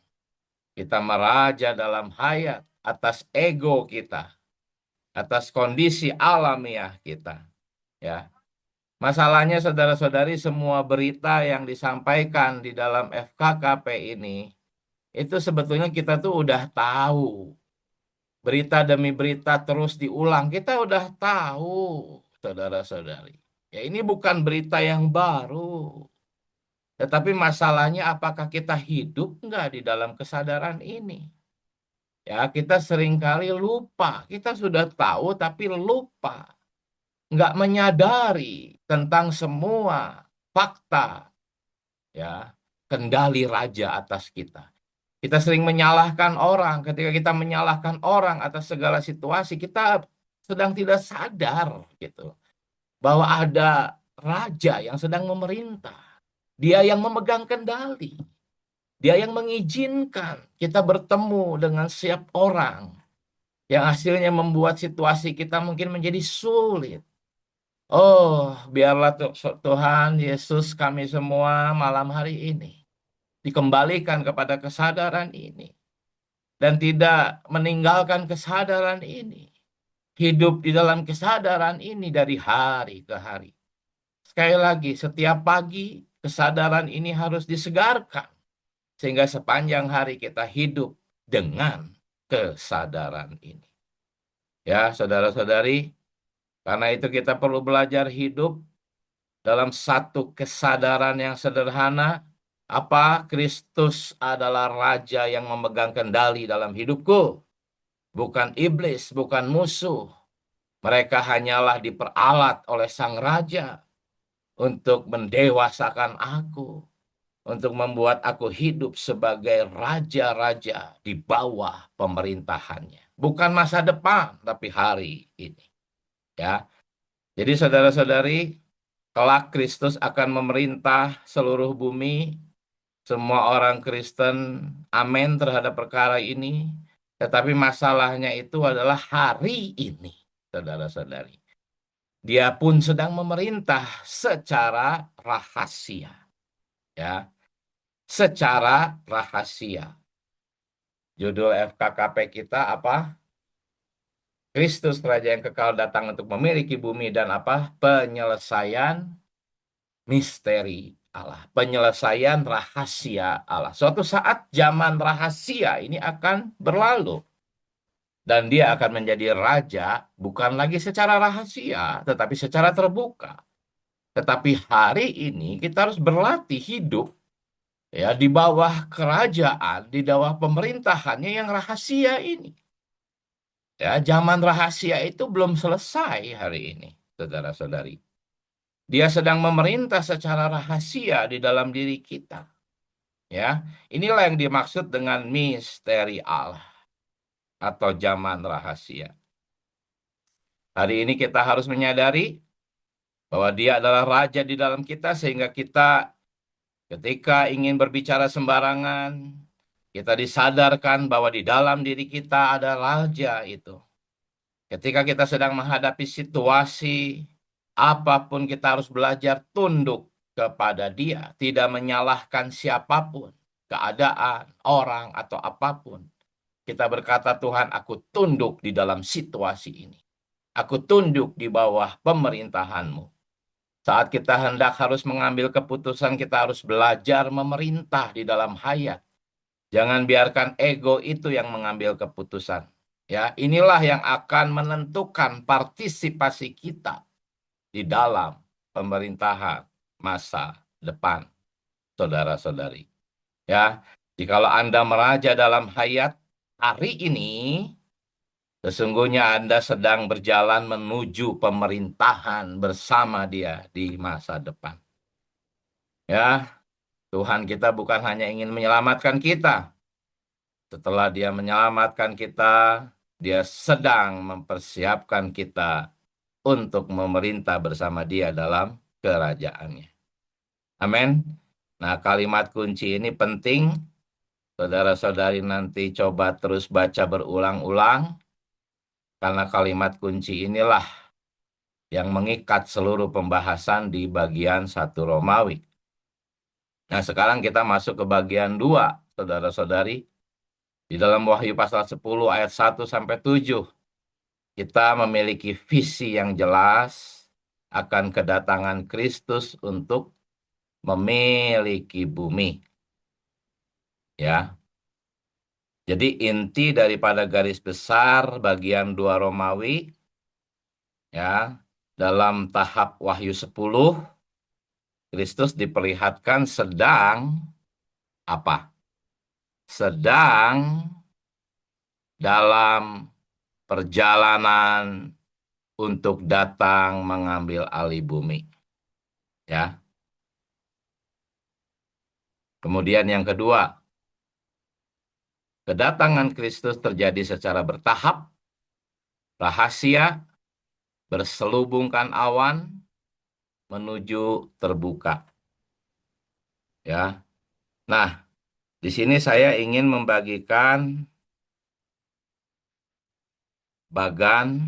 Kita meraja dalam hayat atas ego kita, atas kondisi alamiah kita. Ya. Masalahnya saudara-saudari, semua berita yang disampaikan di dalam FKKP ini, itu sebetulnya kita tuh udah tahu. Berita demi berita terus diulang, kita udah tahu, saudara-saudari. Ya, ini bukan berita yang baru. Tetapi masalahnya apakah kita hidup nggak di dalam kesadaran ini? Ya, kita seringkali lupa. Kita sudah tahu tapi lupa. Nggak menyadari tentang semua fakta. Ya, kendali Raja atas kita. Kita sering menyalahkan orang. Ketika kita menyalahkan orang atas segala situasi, kita sedang tidak sadar gitu bahwa ada Raja yang sedang memerintah. Dia yang memegang kendali. Dia yang mengizinkan kita bertemu dengan setiap orang yang hasilnya membuat situasi kita mungkin menjadi sulit. Oh, biarlah Tuhan Yesus kami semua malam hari ini dikembalikan kepada kesadaran ini. Dan tidak meninggalkan kesadaran ini. Hidup di dalam kesadaran ini dari hari ke hari. Sekali lagi, setiap pagi kesadaran ini harus disegarkan. Sehingga sepanjang hari kita hidup dengan kesadaran ini. Ya, saudara-saudari, karena itu kita perlu belajar hidup dalam satu kesadaran yang sederhana. Apa? Kristus adalah Raja yang memegang kendali dalam hidupku. Bukan iblis, bukan musuh. Mereka hanyalah diperalat oleh Sang Raja untuk mendewasakan aku. Untuk membuat aku hidup sebagai raja-raja di bawah pemerintahannya. bukan masa depan, tapi hari ini. Ya, jadi saudara-saudari, kelak Kristus akan memerintah seluruh bumi. Semua orang Kristen amin terhadap perkara ini. Tetapi masalahnya itu adalah hari ini, saudara-saudari. Dia pun sedang memerintah secara rahasia. Ya, secara rahasia. Judul FKKP kita apa? Kristus Raja yang kekal datang untuk memiliki bumi dan apa? Penyelesaian misteri Allah. Penyelesaian rahasia Allah. Suatu saat zaman rahasia ini akan berlalu. Dan dia akan menjadi raja bukan lagi secara rahasia, tetapi secara terbuka. Tetapi hari ini kita harus berlatih hidup ya di bawah kerajaan, di bawah pemerintahannya yang rahasia ini. Ya, zaman rahasia itu belum selesai hari ini, saudara-saudari. Dia sedang memerintah secara rahasia di dalam diri kita. Ya, inilah yang dimaksud dengan misteri Allah atau zaman rahasia. Hari ini kita harus menyadari bahwa Dia adalah raja di dalam kita sehingga kita ketika ingin berbicara sembarangan, kita disadarkan bahwa di dalam diri kita ada raja itu. Ketika kita sedang menghadapi situasi apapun, kita harus belajar tunduk kepada Dia, tidak menyalahkan siapapun, keadaan, orang, atau apapun. Kita berkata, Tuhan, aku tunduk di dalam situasi ini. Aku tunduk di bawah pemerintahan-Mu. Saat kita hendak harus mengambil keputusan, kita harus belajar memerintah di dalam hayat. Jangan biarkan ego itu yang mengambil keputusan. Ya, inilah yang akan menentukan partisipasi kita di dalam pemerintahan masa depan, saudara-saudari. Ya, jikalau Anda meraja dalam hayat hari ini, sesungguhnya Anda sedang berjalan menuju pemerintahan bersama Dia di masa depan. Ya, Tuhan kita bukan hanya ingin menyelamatkan kita. Setelah Dia menyelamatkan kita, Dia sedang mempersiapkan kita untuk memerintah bersama Dia dalam kerajaannya. Amin. Nah, kalimat kunci ini penting. Saudara-saudari nanti coba terus baca berulang-ulang. Karena kalimat kunci inilah yang mengikat seluruh pembahasan di bagian 1 Romawi. Nah, sekarang kita masuk ke bagian 2, saudara-saudari. Di dalam Wahyu pasal 10 ayat 1 sampai 7, kita memiliki visi yang jelas akan kedatangan Kristus untuk memiliki bumi. Ya. Jadi inti daripada garis besar bagian 2 Romawi ya, dalam tahap Wahyu 10, Kristus diperlihatkan sedang apa? Sedang dalam perjalanan untuk datang mengambil alih bumi. Ya. Kemudian yang kedua, kedatangan Kristus terjadi secara bertahap, rahasia, berselubungkan awan, menuju terbuka. Ya. Nah, di sini saya ingin membagikan bagan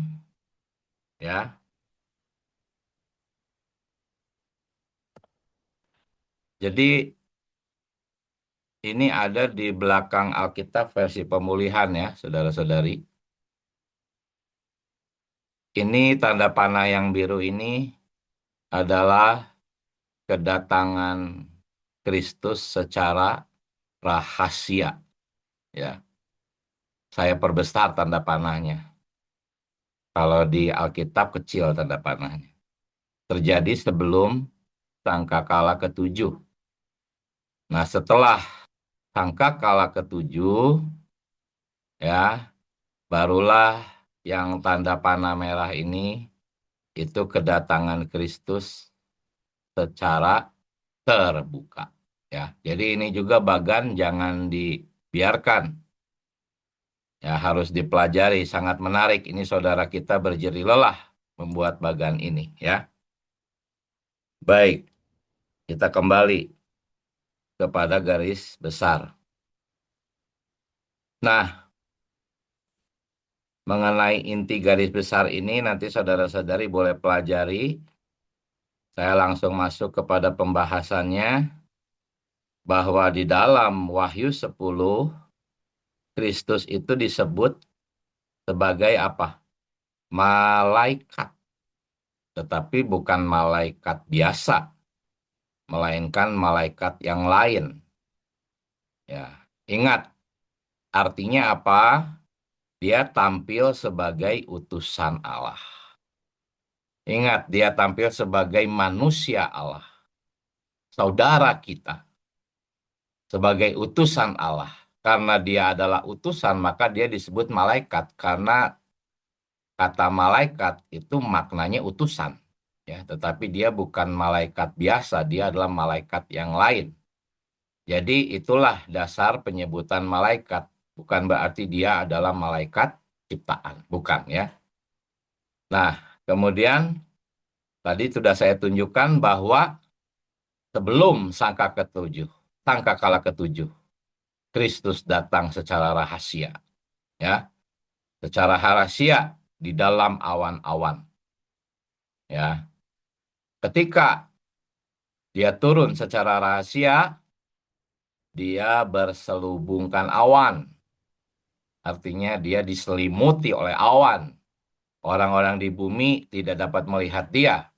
ya. Jadi ini ada di belakang Alkitab versi pemulihan ya, saudara-saudari. Ini tanda panah yang biru ini adalah kedatangan Kristus secara rahasia. Ya. Saya perbesar tanda panahnya. Kalau di Alkitab kecil tanda panahnya. Terjadi sebelum sangkakala ke-7. Nah, setelah sangkakala ke-7 ya, barulah yang tanda panah merah ini itu kedatangan Kristus secara terbuka ya. Jadi ini juga bagan jangan dibiarkan Ya, harus dipelajari, sangat menarik. Ini saudara kita berjerih lelah membuat bagan ini, ya. Baik, kita kembali kepada garis besar. Nah, mengenai inti garis besar ini nanti saudara-saudari boleh pelajari. Saya langsung masuk kepada pembahasannya bahwa di dalam Wahyu 10 Kristus itu disebut sebagai apa? Malaikat, tetapi bukan malaikat biasa, melainkan malaikat yang lain. Ya, ingat artinya apa? Dia tampil sebagai utusan Allah. Ingat, dia tampil sebagai manusia Allah, saudara kita, sebagai utusan Allah. Karena dia adalah utusan, maka dia disebut malaikat. Karena kata malaikat itu maknanya utusan. Ya, tetapi dia bukan malaikat biasa, dia adalah malaikat yang lain. Jadi itulah dasar penyebutan malaikat. Bukan berarti dia adalah malaikat ciptaan, bukan ya. Nah, kemudian tadi sudah saya tunjukkan bahwa sebelum sangkakala ketujuh, Kristus datang secara rahasia, ya, secara rahasia di dalam awan-awan, ya. Ketika dia turun secara rahasia, dia berselubungkan awan, artinya dia diselimuti oleh awan. Orang-orang di bumi tidak dapat melihat dia,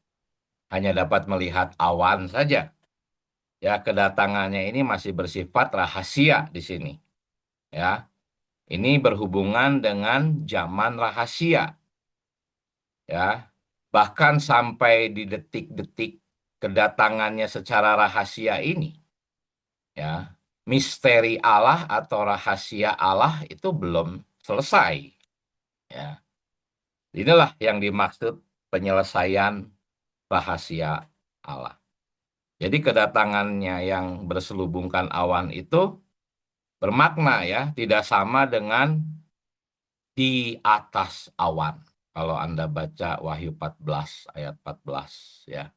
hanya dapat melihat awan saja. Ya, kedatangannya ini masih bersifat rahasia di sini. Ya, ini berhubungan dengan zaman rahasia. Ya, bahkan sampai di detik-detik kedatangannya secara rahasia ini, ya, misteri Allah atau rahasia Allah itu belum selesai. Ya, inilah yang dimaksud penyelesaian rahasia Allah. Jadi kedatangannya yang berselubungkan awan itu bermakna ya, tidak sama dengan di atas awan. Kalau Anda baca Wahyu 14 ayat 14 ya.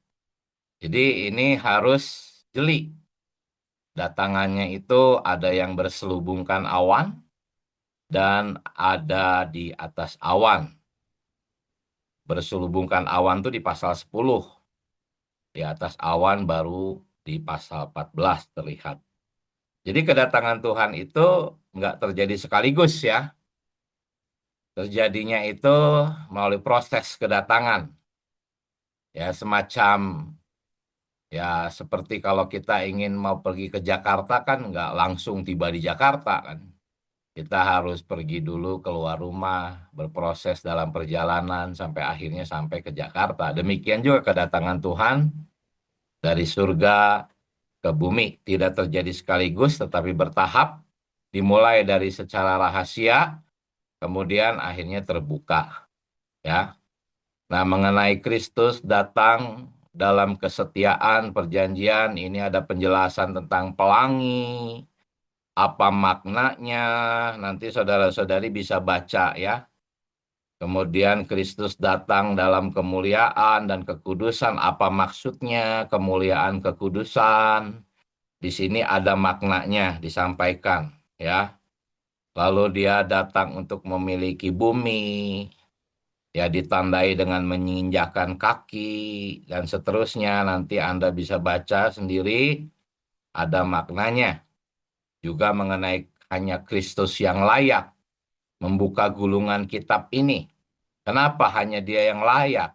Jadi ini harus jeli. Datangannya itu ada yang berselubungkan awan dan ada di atas awan. Berselubungkan awan itu di pasal 10. Di atas awan baru di pasal 14 terlihat. Jadi kedatangan Tuhan itu nggak terjadi sekaligus ya. Terjadinya itu melalui proses kedatangan. Ya, semacam ya seperti kalau kita ingin mau pergi ke Jakarta kan nggak langsung tiba di Jakarta kan. Kita harus pergi dulu keluar rumah, berproses dalam perjalanan sampai akhirnya sampai ke Jakarta. Demikian juga kedatangan Tuhan dari surga ke bumi tidak terjadi sekaligus tetapi bertahap, dimulai dari secara rahasia, kemudian akhirnya terbuka. Ya. Nah, mengenai Kristus datang dalam kesetiaan perjanjian, ini ada penjelasan tentang pelangi, apa maknanya, nanti saudara-saudari bisa baca ya. Kemudian Kristus datang dalam kemuliaan dan kekudusan, apa maksudnya kemuliaan kekudusan? Di sini ada maknanya disampaikan ya. Lalu dia datang untuk memiliki bumi, ya ditandai dengan menginjakkan kaki dan seterusnya. Nanti Anda bisa baca sendiri, ada maknanya. Juga mengenai hanya Kristus yang layak membuka gulungan kitab ini. Kenapa hanya dia yang layak?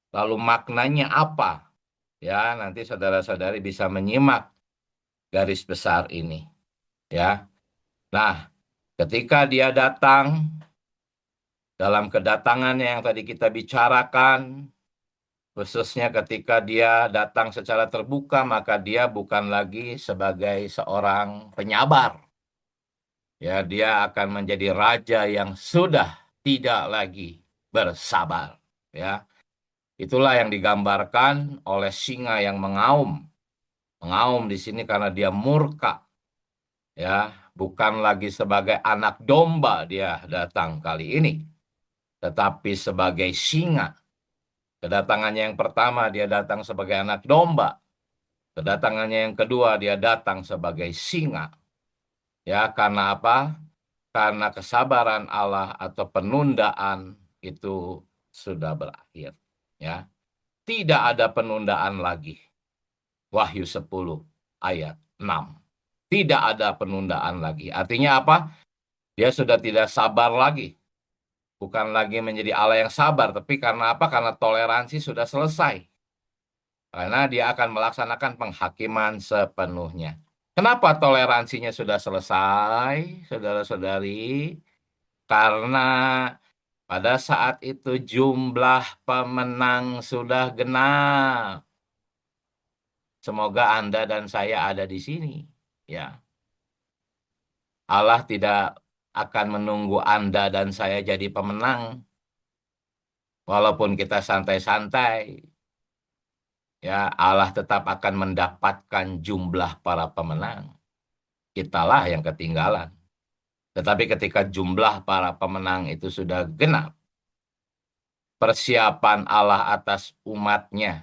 Lalu maknanya apa? Ya, nanti saudara-saudari bisa menyimak garis besar ini. Ya. Nah, ketika dia datang, dalam kedatangannya yang tadi kita bicarakan, khususnya ketika dia datang secara terbuka, maka dia bukan lagi sebagai seorang penyabar. Ya, dia akan menjadi raja yang sudah tidak lagi bersabar. Ya, itulah yang digambarkan oleh singa yang mengaum. Mengaum di sini karena dia murka. Ya, bukan lagi sebagai anak domba dia datang kali ini, tetapi sebagai singa. Kedatangannya yang pertama dia datang sebagai anak domba. Kedatangannya yang kedua dia datang sebagai singa. Ya, karena apa? Karena kesabaran Allah atau penundaan itu sudah berakhir. Ya, tidak ada penundaan lagi. Wahyu 10 ayat 6. Tidak ada penundaan lagi. Artinya apa? Dia sudah tidak sabar lagi. Bukan lagi menjadi Allah yang sabar, tapi karena apa? Karena toleransi sudah selesai. Karena dia akan melaksanakan penghakiman sepenuhnya. Kenapa toleransinya sudah selesai, saudara-saudari? Karena pada saat itu jumlah pemenang sudah genap. Semoga Anda dan saya ada di sini. Ya, Allah tidak akan menunggu Anda dan saya jadi pemenang. Walaupun kita santai-santai, ya Allah tetap akan mendapatkan jumlah para pemenang. Kitalah yang ketinggalan. Tetapi ketika jumlah para pemenang itu sudah genap, persiapan Allah atas umatnya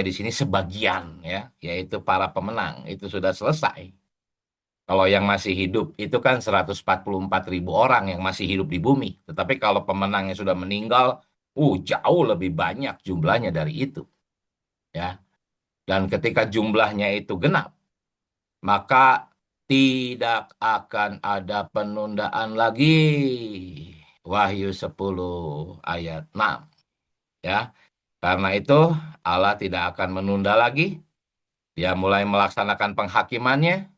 di sini sebagian, ya, yaitu para pemenang, itu sudah selesai. Kalau yang masih hidup itu kan 144.000 orang yang masih hidup di bumi. Tetapi kalau pemenangnya sudah meninggal, jauh lebih banyak jumlahnya dari itu. Ya. Dan ketika jumlahnya itu genap, maka tidak akan ada penundaan lagi. Wahyu 10 ayat 6. Ya. Karena itu Allah tidak akan menunda lagi. Dia mulai melaksanakan penghakimannya.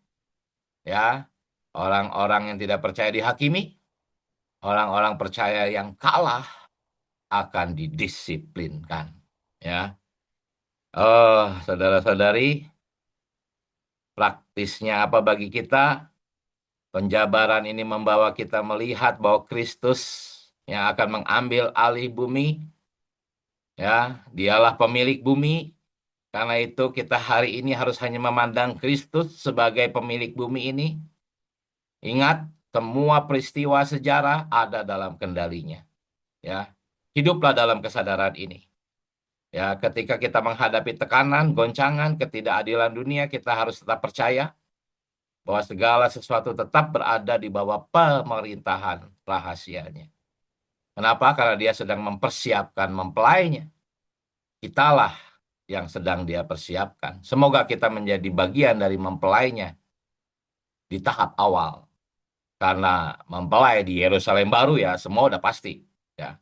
Ya. Orang-orang yang tidak percaya dihakimi, orang-orang percaya yang kalah akan didisiplinkan. Ya. Oh, saudara-saudari, praktisnya apa bagi kita? Penjabaran ini membawa kita melihat bahwa Kristus yang akan mengambil alih bumi, ya, dialah pemilik bumi. Karena itu kita hari ini harus hanya memandang Kristus sebagai pemilik bumi ini. Ingat, semua peristiwa sejarah ada dalam kendalinya. Ya, hiduplah dalam kesadaran ini. Ya, ketika kita menghadapi tekanan, goncangan, ketidakadilan dunia, kita harus tetap percaya bahwa segala sesuatu tetap berada di bawah pemerintahan rahasianya. Kenapa? Karena dia sedang mempersiapkan mempelainya. Kitalah yang sedang dia persiapkan. Semoga kita menjadi bagian dari mempelainya di tahap awal. Karena mempelai di Yerusalem baru ya, semua udah pasti. Ya.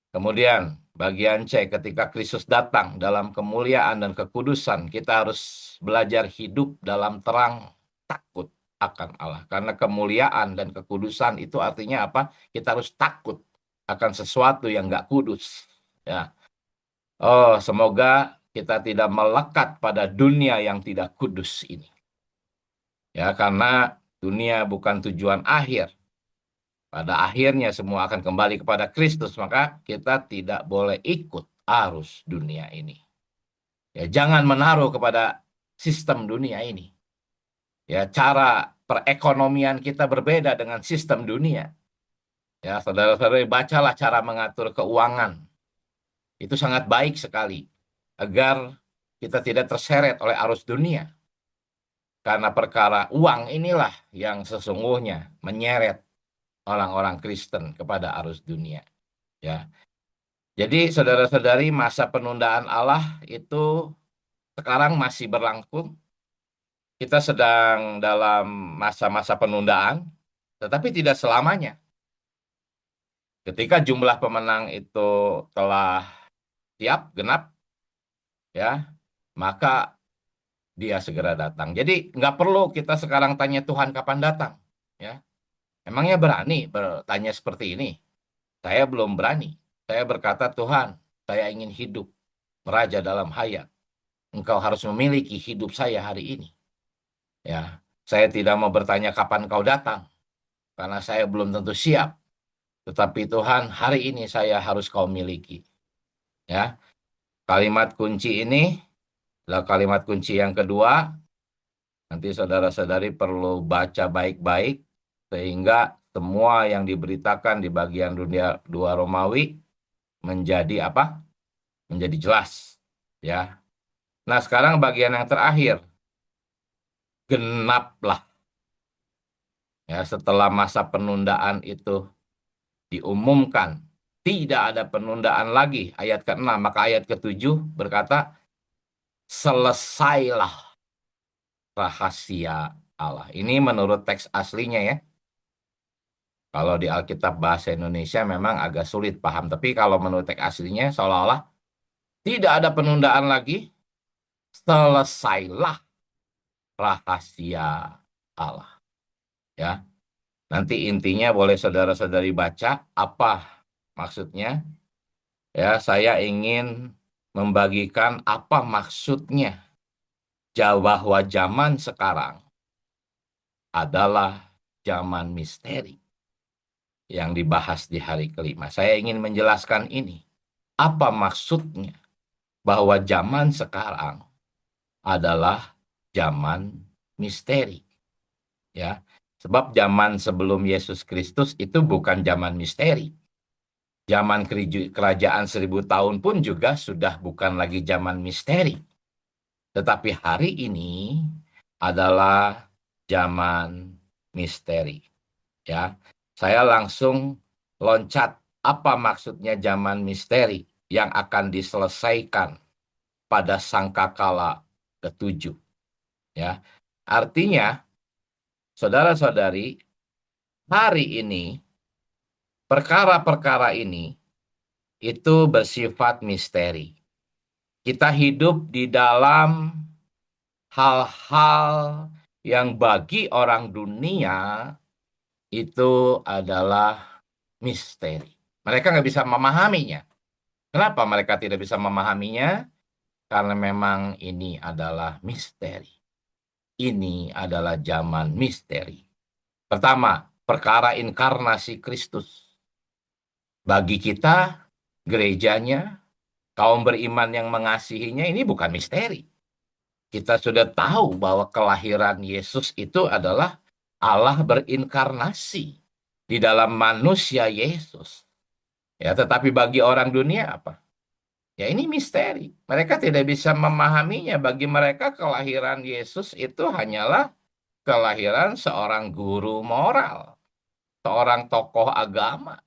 Kemudian bagian C, ketika Kristus datang dalam kemuliaan dan kekudusan, kita harus belajar hidup dalam terang takut akan Allah. Karena kemuliaan dan kekudusan itu artinya apa? Kita harus takut akan sesuatu yang nggak kudus. Ya. Oh, semoga kita tidak melekat pada dunia yang tidak kudus ini. Ya, karena dunia bukan tujuan akhir. Pada akhirnya semua akan kembali kepada Kristus, maka kita tidak boleh ikut arus dunia ini. Ya, jangan menaruh kepada sistem dunia ini. Ya, cara perekonomian kita berbeda dengan sistem dunia. Ya, saudara-saudara, bacalah cara mengatur keuangan. Itu sangat baik sekali agar kita tidak terseret oleh arus dunia. Karena perkara uang inilah yang sesungguhnya menyeret orang-orang Kristen kepada arus dunia. Ya. Jadi saudara-saudari, masa penundaan Allah itu sekarang masih berlangsung. Kita sedang dalam masa-masa penundaan, tetapi tidak selamanya. Ketika jumlah pemenang itu telah siap, genap, ya, maka dia segera datang. Jadi nggak perlu kita sekarang tanya Tuhan kapan datang. Ya. Emangnya berani bertanya seperti ini? Saya belum berani. Saya berkata, Tuhan, saya ingin hidup meraja dalam hayat. Engkau harus memiliki hidup saya hari ini. Ya, saya tidak mau bertanya kapan kau datang, karena saya belum tentu siap. Tetapi Tuhan, hari ini saya harus kau miliki. Ya, kalimat kunci ini adalah kalimat kunci yang kedua. Nanti saudara-saudari perlu baca baik-baik sehingga semua yang diberitakan di bagian dunia 2 Romawi menjadi apa? Menjadi jelas, ya. Nah, sekarang bagian yang terakhir, genaplah. Ya, setelah masa penundaan itu diumumkan, tidak ada penundaan lagi. Ayat ke-6, maka ayat ke-7 berkata, selesailah rahasia Allah. Ini menurut teks aslinya ya. Kalau di Alkitab bahasa Indonesia memang agak sulit paham. Tapi kalau menurut teks aslinya seolah-olah tidak ada penundaan lagi. Selesailah rahasia Allah. Ya, nanti intinya boleh saudara-saudari baca apa maksudnya. Ya, saya ingin membagikan apa maksudnya bahwa zaman sekarang adalah zaman misteri yang dibahas di hari kelima. Saya ingin menjelaskan ini. Apa maksudnya bahwa zaman sekarang adalah zaman misteri? Ya, sebab zaman sebelum Yesus Kristus itu bukan zaman misteri. Zaman kerajaan 1000 tahun pun juga sudah bukan lagi zaman misteri. Tetapi hari ini adalah zaman misteri. Ya, saya langsung loncat apa maksudnya zaman misteri yang akan diselesaikan pada sangkakala ketujuh. Ya, artinya saudara-saudari, hari ini perkara-perkara ini itu bersifat misteri. Kita hidup di dalam hal-hal yang bagi orang dunia itu adalah misteri. Mereka nggak bisa memahaminya. Kenapa mereka tidak bisa memahaminya? Karena memang ini adalah misteri. Ini adalah zaman misteri. Pertama, perkara inkarnasi Kristus. Bagi kita, gerejanya, kaum beriman yang mengasihinya, ini bukan misteri. Kita sudah tahu bahwa kelahiran Yesus itu adalah Allah berinkarnasi di dalam manusia Yesus. Ya, tetapi bagi orang dunia apa? Ya, ini misteri. Mereka tidak bisa memahaminya. Bagi mereka kelahiran Yesus itu hanyalah kelahiran seorang guru moral, seorang tokoh agama.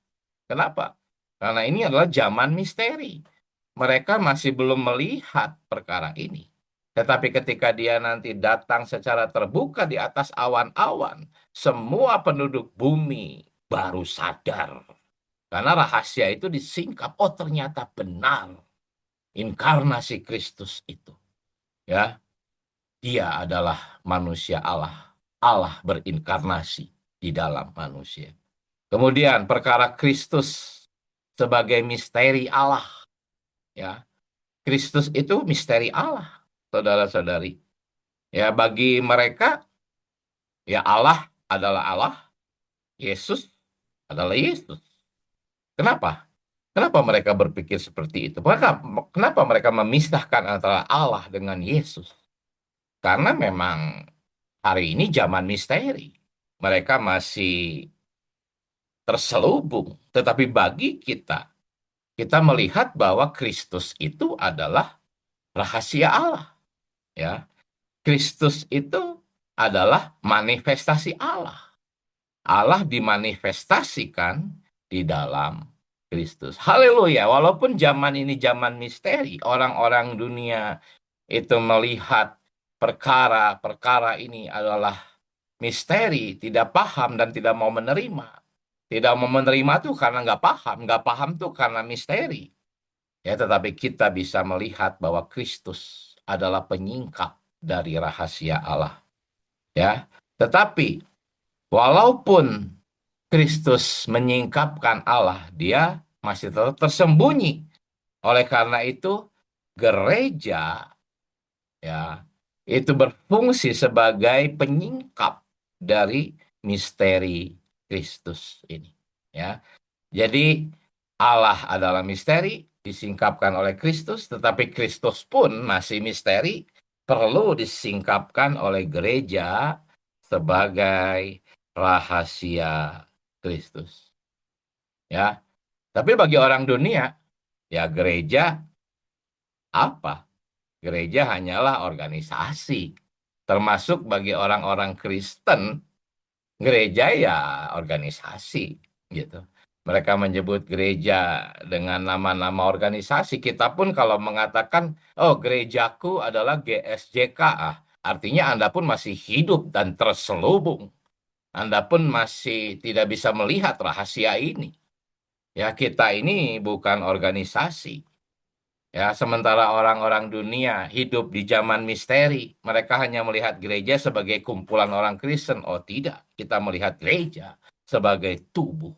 Kenapa? Karena ini adalah zaman misteri. Mereka masih belum melihat perkara ini. Tetapi ketika dia nanti datang secara terbuka di atas awan-awan, semua penduduk bumi baru sadar. Karena rahasia itu disingkap. Oh, ternyata benar. Inkarnasi Kristus itu. Ya, dia adalah manusia Allah. Allah berinkarnasi di dalam manusia. Kemudian perkara Kristus sebagai misteri Allah. Ya, Kristus itu misteri Allah, saudara-saudari. Ya, bagi mereka, ya Allah adalah Allah, Yesus adalah Yesus. Kenapa? Kenapa mereka berpikir seperti itu? Kenapa mereka memisahkan antara Allah dengan Yesus? Karena memang hari ini zaman misteri. Mereka masih terselubung. Tetapi bagi kita, kita melihat bahwa Kristus itu adalah rahasia Allah. Ya, Kristus itu adalah manifestasi Allah. Allah dimanifestasikan di dalam Kristus. Haleluya. Walaupun zaman ini zaman misteri, orang-orang dunia itu melihat perkara-perkara ini adalah misteri, tidak paham dan tidak mau menerima. Tidak mau menerima tuh karena nggak paham tuh karena misteri. Ya, tetapi kita bisa melihat bahwa Kristus adalah penyingkap dari rahasia Allah. Ya, tetapi walaupun Kristus menyingkapkan Allah, dia masih tetap tersembunyi. Oleh karena itu, gereja ya itu berfungsi sebagai penyingkap dari misteri Kristus ini. Ya, jadi Allah adalah misteri disingkapkan oleh Kristus, tetapi Kristus pun masih misteri perlu disingkapkan oleh gereja sebagai rahasia Kristus. Ya, tapi bagi orang dunia, ya gereja apa? Gereja hanyalah organisasi. Termasuk bagi orang-orang Kristen, gereja ya organisasi gitu. Mereka menyebut gereja dengan nama-nama organisasi. Kita pun kalau mengatakan, oh gerejaku adalah GSJK, artinya Anda pun masih hidup dan terselubung. Anda pun masih tidak bisa melihat rahasia ini. Ya, kita ini bukan organisasi. Ya, sementara orang-orang dunia hidup di zaman misteri, mereka hanya melihat gereja sebagai kumpulan orang Kristen. Oh tidak, kita melihat gereja sebagai tubuh.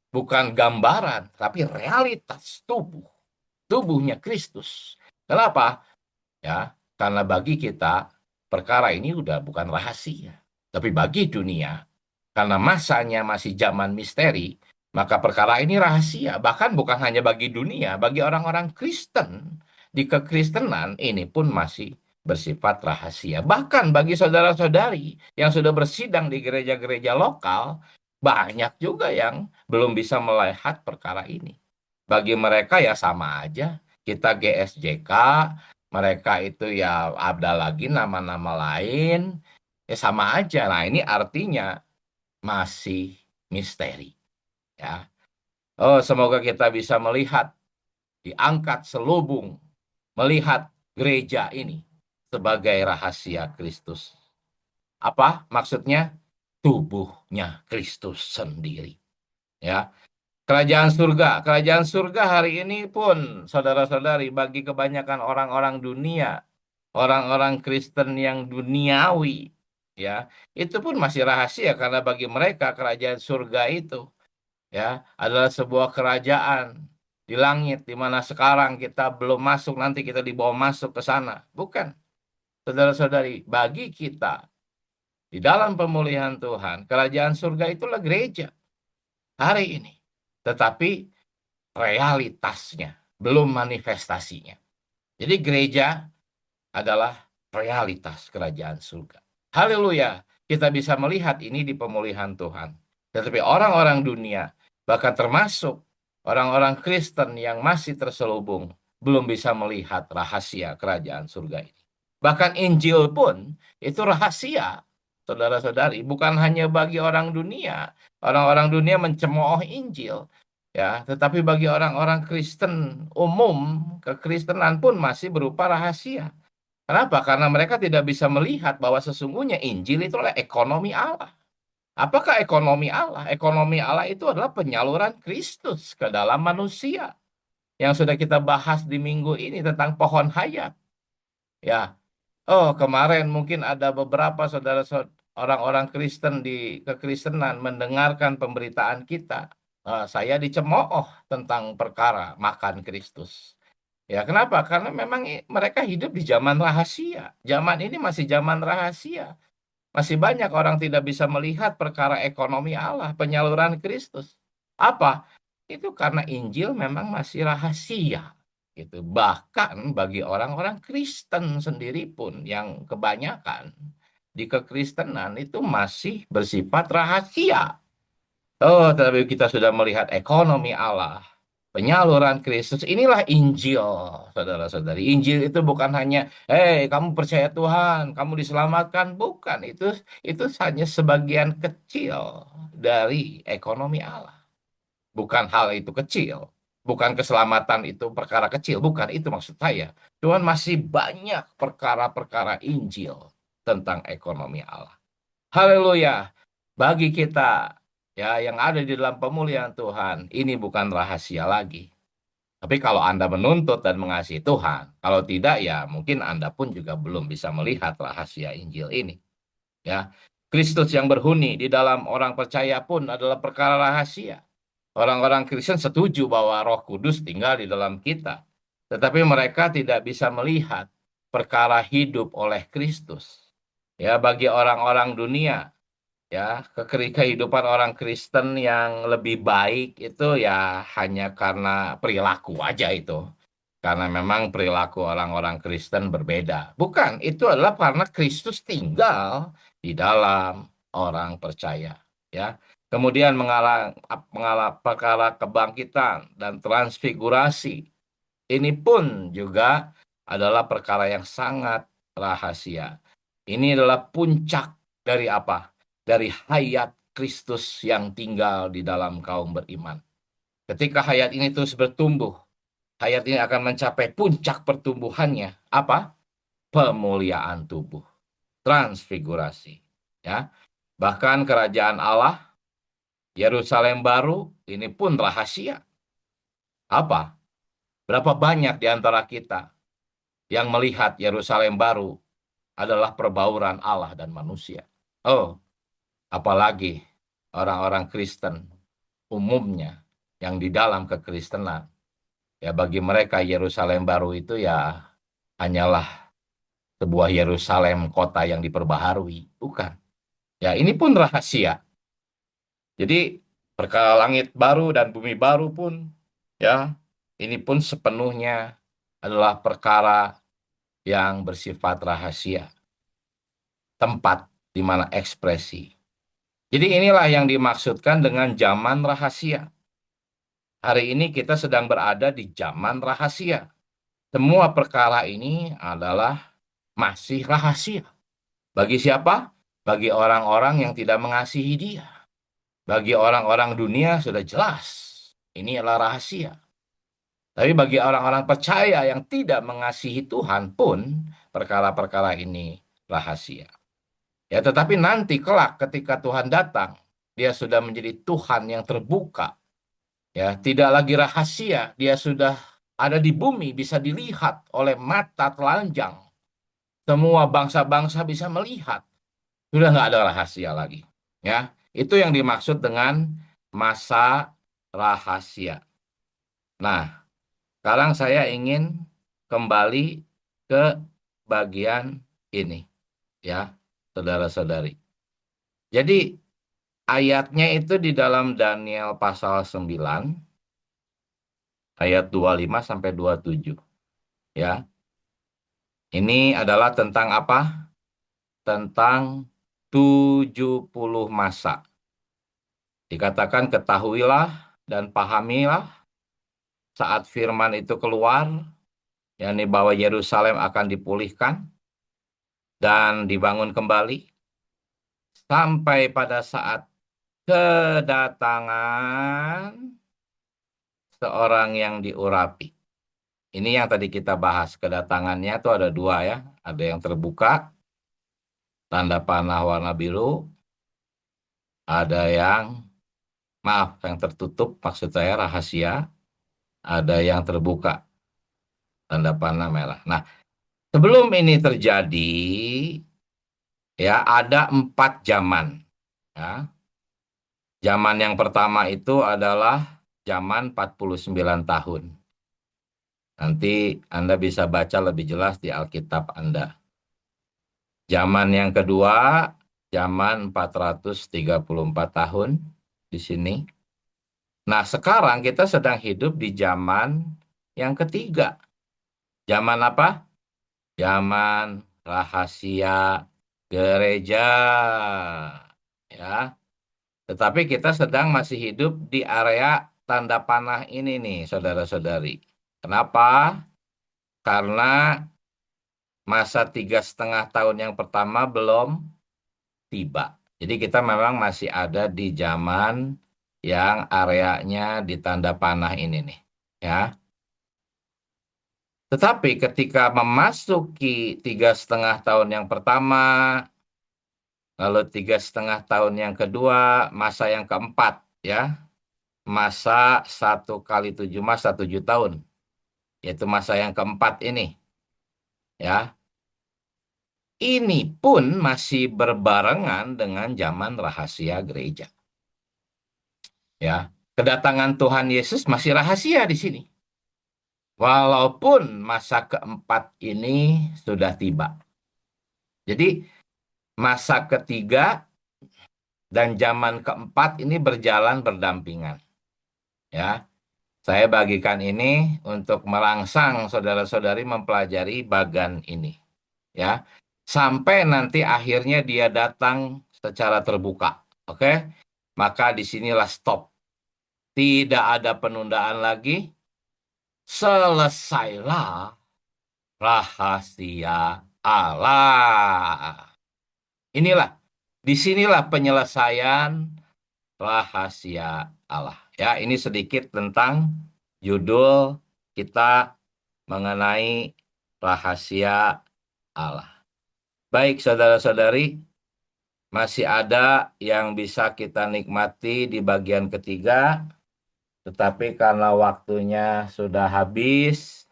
Bukan gambaran, tapi realitas tubuh. Tubuhnya Kristus. Kenapa? Ya, karena bagi kita, perkara ini udah bukan rahasia. Tapi bagi dunia, karena masanya masih zaman misteri, maka perkara ini rahasia. Bahkan bukan hanya bagi dunia, bagi orang-orang Kristen. Di kekristenan ini pun masih bersifat rahasia. Bahkan bagi saudara-saudari yang sudah bersidang di gereja-gereja lokal, banyak juga yang belum bisa melihat perkara ini. Bagi mereka ya sama aja. Kita GSJK, mereka itu ya ada lagi nama-nama lain, ya sama aja. Nah ini artinya masih misteri ya. Oh, semoga kita bisa melihat, diangkat selubung, melihat gereja ini sebagai rahasia Kristus. Apa maksudnya? Tubuhnya Kristus sendiri. Ya, kerajaan surga hari ini pun saudara-saudari bagi kebanyakan orang-orang dunia, orang-orang Kristen yang duniawi, ya, itu pun masih rahasia karena bagi mereka kerajaan surga itu ya adalah sebuah kerajaan di langit di mana sekarang kita belum masuk, nanti kita dibawa masuk ke sana. Bukan, saudara-saudari, bagi kita di dalam pemulihan Tuhan, kerajaan surga itulah gereja hari ini. Tetapi realitasnya, belum manifestasinya. Jadi gereja adalah realitas kerajaan surga. Haleluya, kita bisa melihat ini di pemulihan Tuhan. Tetapi orang-orang dunia, bahkan termasuk orang-orang Kristen yang masih terselubung, belum bisa melihat rahasia kerajaan surga ini. Bahkan Injil pun itu rahasia, saudara-saudari, bukan hanya bagi orang dunia. Orang-orang dunia mencemooh Injil, ya, tetapi bagi orang-orang Kristen umum, kekristenan pun masih berupa rahasia. Kenapa? Karena mereka tidak bisa melihat bahwa sesungguhnya Injil itu adalah ekonomi Allah. Apakah ekonomi Allah? Ekonomi Allah itu adalah penyaluran Kristus ke dalam manusia. Yang sudah kita bahas di minggu ini tentang pohon hayat. Ya, oh kemarin mungkin ada beberapa saudara orang-orang Kristen di kekristenan mendengarkan pemberitaan kita. Saya dicemooh tentang perkara makan Kristus. Ya, kenapa? Karena memang mereka hidup di zaman rahasia. Zaman ini masih zaman rahasia. Masih banyak orang tidak bisa melihat perkara ekonomi Allah, penyaluran Kristus. Apa? Itu karena Injil memang masih rahasia. Gitu. Bahkan bagi orang-orang Kristen sendiri pun yang kebanyakan di kekristenan itu masih bersifat rahasia. Oh, tetapi kita sudah melihat ekonomi Allah, penyaluran Kristus. Inilah Injil, saudara-saudari. Injil itu bukan hanya, kamu percaya Tuhan, kamu diselamatkan. Bukan, itu hanya sebagian kecil dari ekonomi Allah. Bukan hal itu kecil. Bukan keselamatan itu perkara kecil. Bukan, itu maksud saya. Tuhan masih banyak perkara-perkara Injil tentang ekonomi Allah. Haleluya. Bagi kita ya yang ada di dalam pemulihan Tuhan, ini bukan rahasia lagi. Tapi kalau Anda menuntut dan mengasihi Tuhan, kalau tidak ya mungkin Anda pun juga belum bisa melihat rahasia Injil ini. Ya, Kristus yang berhuni di dalam orang percaya pun adalah perkara rahasia. Orang-orang Kristen setuju bahwa Roh Kudus tinggal di dalam kita, tetapi mereka tidak bisa melihat perkara hidup oleh Kristus. Ya, bagi orang-orang dunia, ya, kehidupan orang Kristen yang lebih baik itu ya hanya karena perilaku aja itu. karena memang perilaku orang-orang Kristen berbeda. Bukan, itu adalah karena Kristus tinggal di dalam orang percaya. Ya, kemudian mengalami perkara kebangkitan dan transfigurasi. Ini pun juga adalah perkara yang sangat rahasia. Ini adalah puncak dari apa? Dari hayat Kristus yang tinggal di dalam kaum beriman. Ketika hayat ini terus bertumbuh, hayat ini akan mencapai puncak pertumbuhannya. Apa? Pemuliaan tubuh, transfigurasi. Ya, bahkan kerajaan Allah, Yerusalem baru, ini pun rahasia. Apa? Berapa banyak di antara kita yang melihat Yerusalem baru adalah perbauran Allah dan manusia? Oh, apalagi orang-orang Kristen umumnya yang di dalam kekristenan. Ya, bagi mereka Yerusalem baru itu ya hanyalah sebuah Yerusalem kota yang diperbaharui. Bukan. Ya, ini pun rahasia. Jadi perkara langit baru dan bumi baru pun ya ini pun sepenuhnya adalah perkara yang bersifat rahasia. Tempat di mana ekspresi. Jadi inilah yang dimaksudkan dengan zaman rahasia. Hari ini kita sedang berada di zaman rahasia. Semua perkara ini adalah masih rahasia. Bagi siapa? Bagi orang-orang yang tidak mengasihi Dia. Bagi orang-orang dunia sudah jelas. Ini adalah rahasia. Tapi bagi orang-orang percaya yang tidak mengasihi Tuhan pun, perkara-perkara ini rahasia. Ya, tetapi nanti kelak ketika Tuhan datang, Dia sudah menjadi Tuhan yang terbuka. Ya, tidak lagi rahasia, Dia sudah ada di bumi, bisa dilihat oleh mata telanjang. Semua bangsa-bangsa bisa melihat. Sudah nggak ada rahasia lagi. Ya, itu yang dimaksud dengan masa rahasia. Nah, sekarang saya ingin kembali ke bagian ini, ya, saudara-saudari. Jadi ayatnya itu di dalam Daniel pasal 9 ayat 25 sampai 27, ya. Ini adalah tentang apa? Tentang 70 masa. Dikatakan ketahuilah dan pahamilah saat firman itu keluar, yakni bahwa Yerusalem akan dipulihkan dan dibangun kembali sampai pada saat kedatangan seorang yang diurapi. Ini yang tadi kita bahas, kedatangannya itu ada dua ya. Ada yang terbuka, tanda panah warna biru. Ada yang tertutup, maksud saya rahasia. Ada yang terbuka, tanda panah merah. Nah, sebelum ini terjadi, ya ada 4 zaman. Ya. Zaman yang pertama itu adalah zaman 49 tahun. Nanti Anda bisa baca lebih jelas di Alkitab Anda. Zaman yang kedua, zaman 434 tahun di sini. Nah, sekarang kita sedang hidup di zaman yang ketiga. Zaman apa? Zaman rahasia gereja. Ya. Tetapi kita sedang masih hidup di area tanda panah ini nih, saudara-saudari. Kenapa? Karena masa 3,5 tahun yang pertama belum tiba. Jadi kita memang masih ada di zaman yang areanya di tanda panah ini nih. Ya. Tetapi ketika memasuki 3,5 tahun yang pertama, lalu 3,5 tahun yang kedua, masa yang keempat, ya, masa 1 kali 7 masa 7 tahun, yaitu masa yang keempat ini, ya, ini pun masih berbarengan dengan zaman rahasia gereja, ya, kedatangan Tuhan Yesus masih rahasia di sini, walaupun masa keempat ini sudah tiba. Jadi masa ketiga dan zaman keempat ini berjalan berdampingan. Ya. Saya bagikan ini untuk merangsang saudara-saudari mempelajari bagan ini. Ya, sampai nanti akhirnya dia datang secara terbuka. Oke? Maka disinilah stop. Tidak ada penundaan lagi. Selesailah rahasia Allah. Inilah, disinilah penyelesaian rahasia Allah. Ya, ini sedikit tentang judul kita mengenai rahasia Allah. Baik, saudara-saudari, masih ada yang bisa kita nikmati di bagian ketiga, tetapi karena waktunya sudah habis,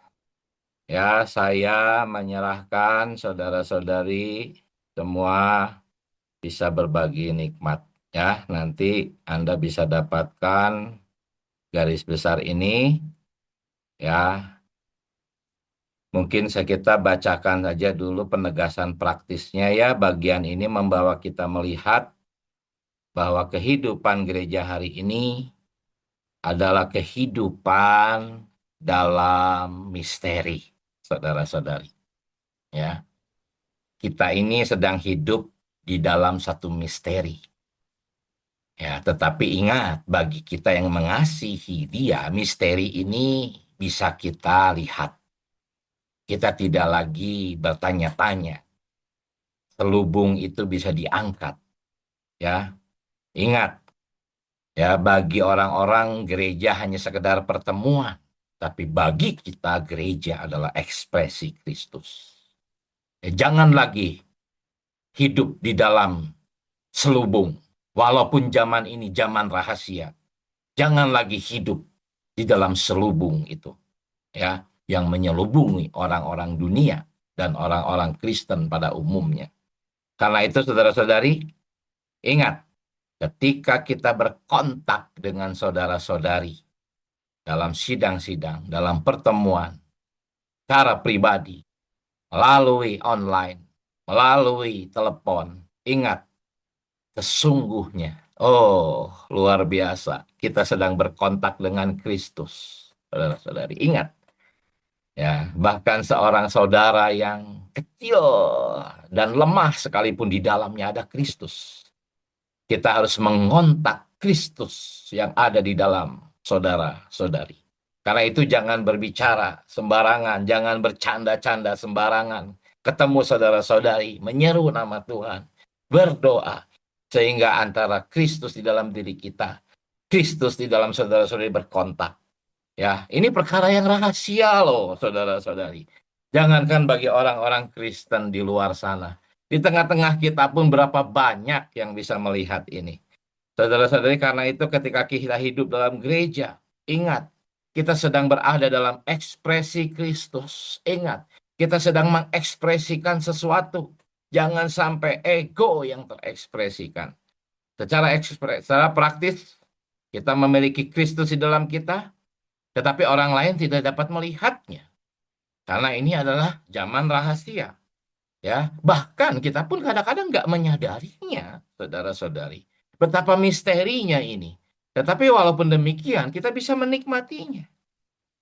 ya, saya menyerahkan saudara-saudari semua bisa berbagi nikmat. Ya, nanti Anda bisa dapatkan garis besar ini. Ya, mungkin kita bacakan saja dulu penegasan praktisnya ya. Bagian ini membawa kita melihat bahwa kehidupan gereja hari ini adalah kehidupan dalam misteri, saudara-saudari. Ya, kita ini sedang hidup di dalam satu misteri. Ya, tetapi ingat, bagi kita yang mengasihi Dia, misteri ini bisa kita lihat. Kita tidak lagi bertanya-tanya. Selubung itu bisa diangkat. Ya, ingat, ya, bagi orang-orang gereja hanya sekedar pertemuan, tapi bagi kita gereja adalah ekspresi Kristus. Ya, jangan lagi hidup di dalam selubung, walaupun zaman ini zaman rahasia. Jangan lagi hidup di dalam selubung itu, ya, yang menyelubungi orang-orang dunia dan orang-orang Kristen pada umumnya. Karena itu, saudara-saudari, ingat, ketika kita berkontak dengan saudara-saudari dalam sidang-sidang, dalam pertemuan, secara pribadi, melalui online, melalui telepon, ingat, sesungguhnya, oh, luar biasa, kita sedang berkontak dengan Kristus. Saudara-saudari, ingat, ya, bahkan seorang saudara yang kecil dan lemah sekalipun di dalamnya ada Kristus. Kita harus mengontak Kristus yang ada di dalam saudara-saudari. Karena itu jangan berbicara sembarangan, jangan bercanda-canda sembarangan. Ketemu saudara-saudari, menyeru nama Tuhan, berdoa, sehingga antara Kristus di dalam diri kita, Kristus di dalam saudara-saudari berkontak. Ya, ini perkara yang rahasia loh, saudara-saudari. Jangankan bagi orang-orang Kristen di luar sana. Di tengah-tengah kita pun berapa banyak yang bisa melihat ini. Saudara-saudari, karena itu ketika kita hidup dalam gereja, ingat, kita sedang berada dalam ekspresi Kristus. Ingat, kita sedang mengekspresikan sesuatu. Jangan sampai ego yang terekspresikan. Secara praktis, kita memiliki Kristus di dalam kita, tetapi orang lain tidak dapat melihatnya. Karena ini adalah zaman rahasia. Ya, bahkan kita pun kadang-kadang nggak menyadarinya, saudara-saudari. Betapa misterinya ini. Tetapi walaupun demikian, kita bisa menikmatinya.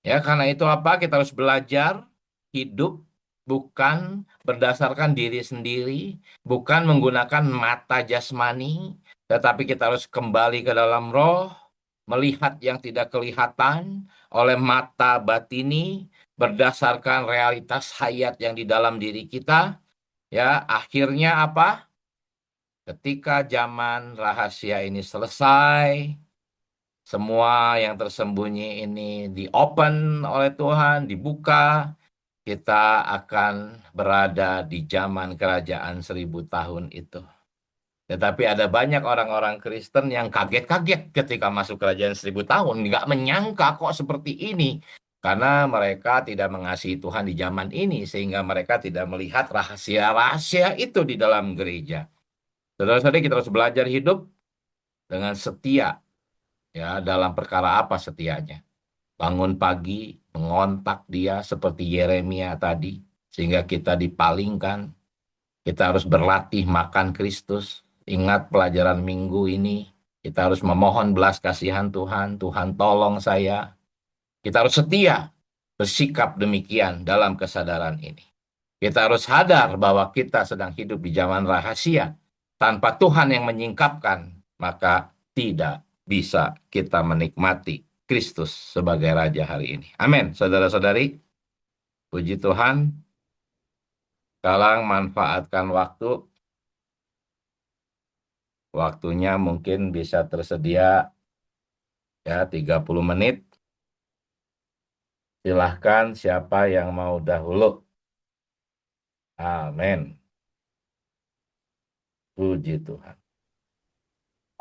Ya, karena itu apa? Kita harus belajar hidup bukan berdasarkan diri sendiri, bukan menggunakan mata jasmani, tetapi kita harus kembali ke dalam roh, melihat yang tidak kelihatan oleh mata batini, berdasarkan realitas hayat yang di dalam diri kita. Ya, akhirnya apa? Ketika zaman rahasia ini selesai, semua yang tersembunyi ini di-open oleh Tuhan, dibuka, kita akan berada di zaman kerajaan 1000 tahun itu. Tetapi ada banyak orang-orang Kristen yang kaget-kaget ketika masuk kerajaan 1000 tahun. Nggak menyangka kok seperti ini. Karena mereka tidak mengasihi Tuhan di zaman ini. Sehingga mereka tidak melihat rahasia-rahasia itu di dalam gereja. Saudara-saudari, kita harus belajar hidup dengan setia. Ya, dalam perkara apa setianya? Bangun pagi, mengontak dia seperti Yeremia tadi. Sehingga kita dipalingkan. Kita harus berlatih makan Kristus. Ingat pelajaran minggu ini. Kita harus memohon belas kasihan Tuhan. Tuhan tolong saya. Kita harus setia bersikap demikian dalam kesadaran ini. Kita harus sadar bahwa kita sedang hidup di zaman rahasia. Tanpa Tuhan yang menyingkapkan, maka tidak bisa kita menikmati Kristus sebagai Raja hari ini. Amin, saudara-saudari. Puji Tuhan. Sekarang manfaatkan waktu. Waktunya mungkin bisa tersedia ya 30 menit. Silahkan siapa yang mau dahulu. Amin. Puji Tuhan.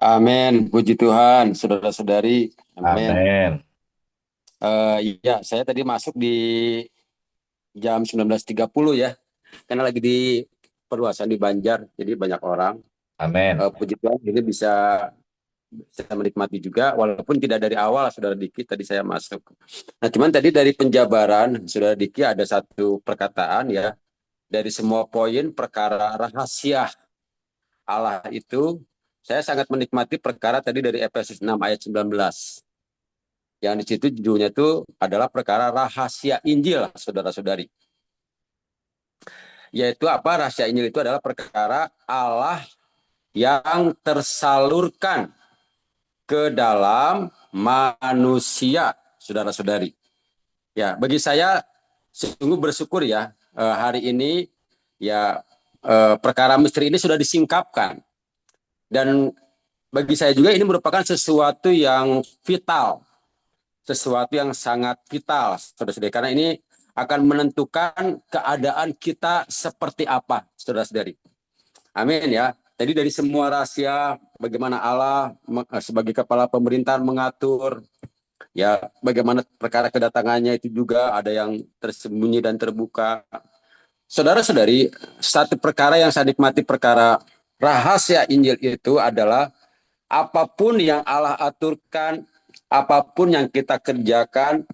Amin, puji Tuhan, saudara-saudari. Amin. Amin. Ya, saya tadi masuk di jam 19.30 ya, karena lagi di perluasan di Banjar, jadi banyak orang. Amin. Puji Tuhan, ini bisa menikmati juga, walaupun tidak dari awal, saudara Diki, tadi saya masuk. Nah, cuman tadi dari penjabaran, saudara Diki ada satu perkataan ya, dari semua poin perkara rahasia Allah itu, saya sangat menikmati perkara tadi dari Efesus 6 ayat 19. Yang di situ judulnya itu adalah perkara rahasia Injil, saudara-saudari. Yaitu apa? Rahasia Injil itu adalah perkara Allah yang tersalurkan ke dalam manusia, saudara-saudari. Ya, bagi saya sungguh bersyukur ya, hari ini ya perkara misteri ini sudah disingkapkan. Dan bagi saya juga ini merupakan sesuatu yang vital, sesuatu yang sangat vital, saudara-saudari, karena ini akan menentukan keadaan kita seperti apa, saudara-saudari. Amin ya. Jadi dari semua rahasia bagaimana Allah sebagai kepala pemerintahan mengatur, ya bagaimana perkara kedatangannya itu juga ada yang tersembunyi dan terbuka. Saudara-saudari, satu perkara yang saya nikmati perkara rahasia Injil itu adalah apapun yang Allah aturkan, apapun yang kita kerjakan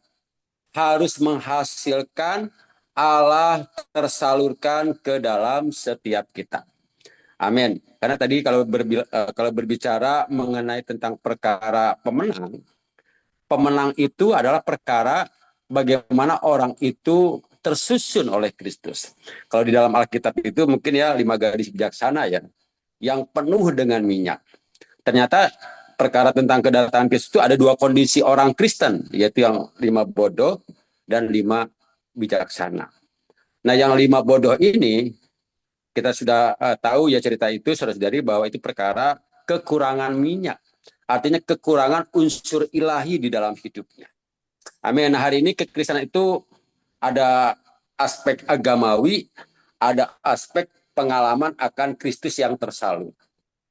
harus menghasilkan Allah tersalurkan ke dalam setiap kita. Amin. Karena tadi kalau berbicara mengenai tentang perkara pemenang, pemenang itu adalah perkara bagaimana orang itu tersusun oleh Kristus. Kalau di dalam Alkitab itu mungkin ya 5 gadis bijaksana ya, yang penuh dengan minyak. Ternyata perkara tentang kedatangan Kristus itu ada 2 kondisi orang Kristen, yaitu yang 5 bodoh dan 5 bijaksana. Nah, yang 5 bodoh ini kita sudah tahu ya cerita itu, saudara-saudari, bahwa itu perkara kekurangan minyak. Artinya kekurangan unsur ilahi di dalam hidupnya. Amin. Nah, hari ini kekristenan itu ada aspek agamawi, ada aspek pengalaman akan Kristus yang tersalur.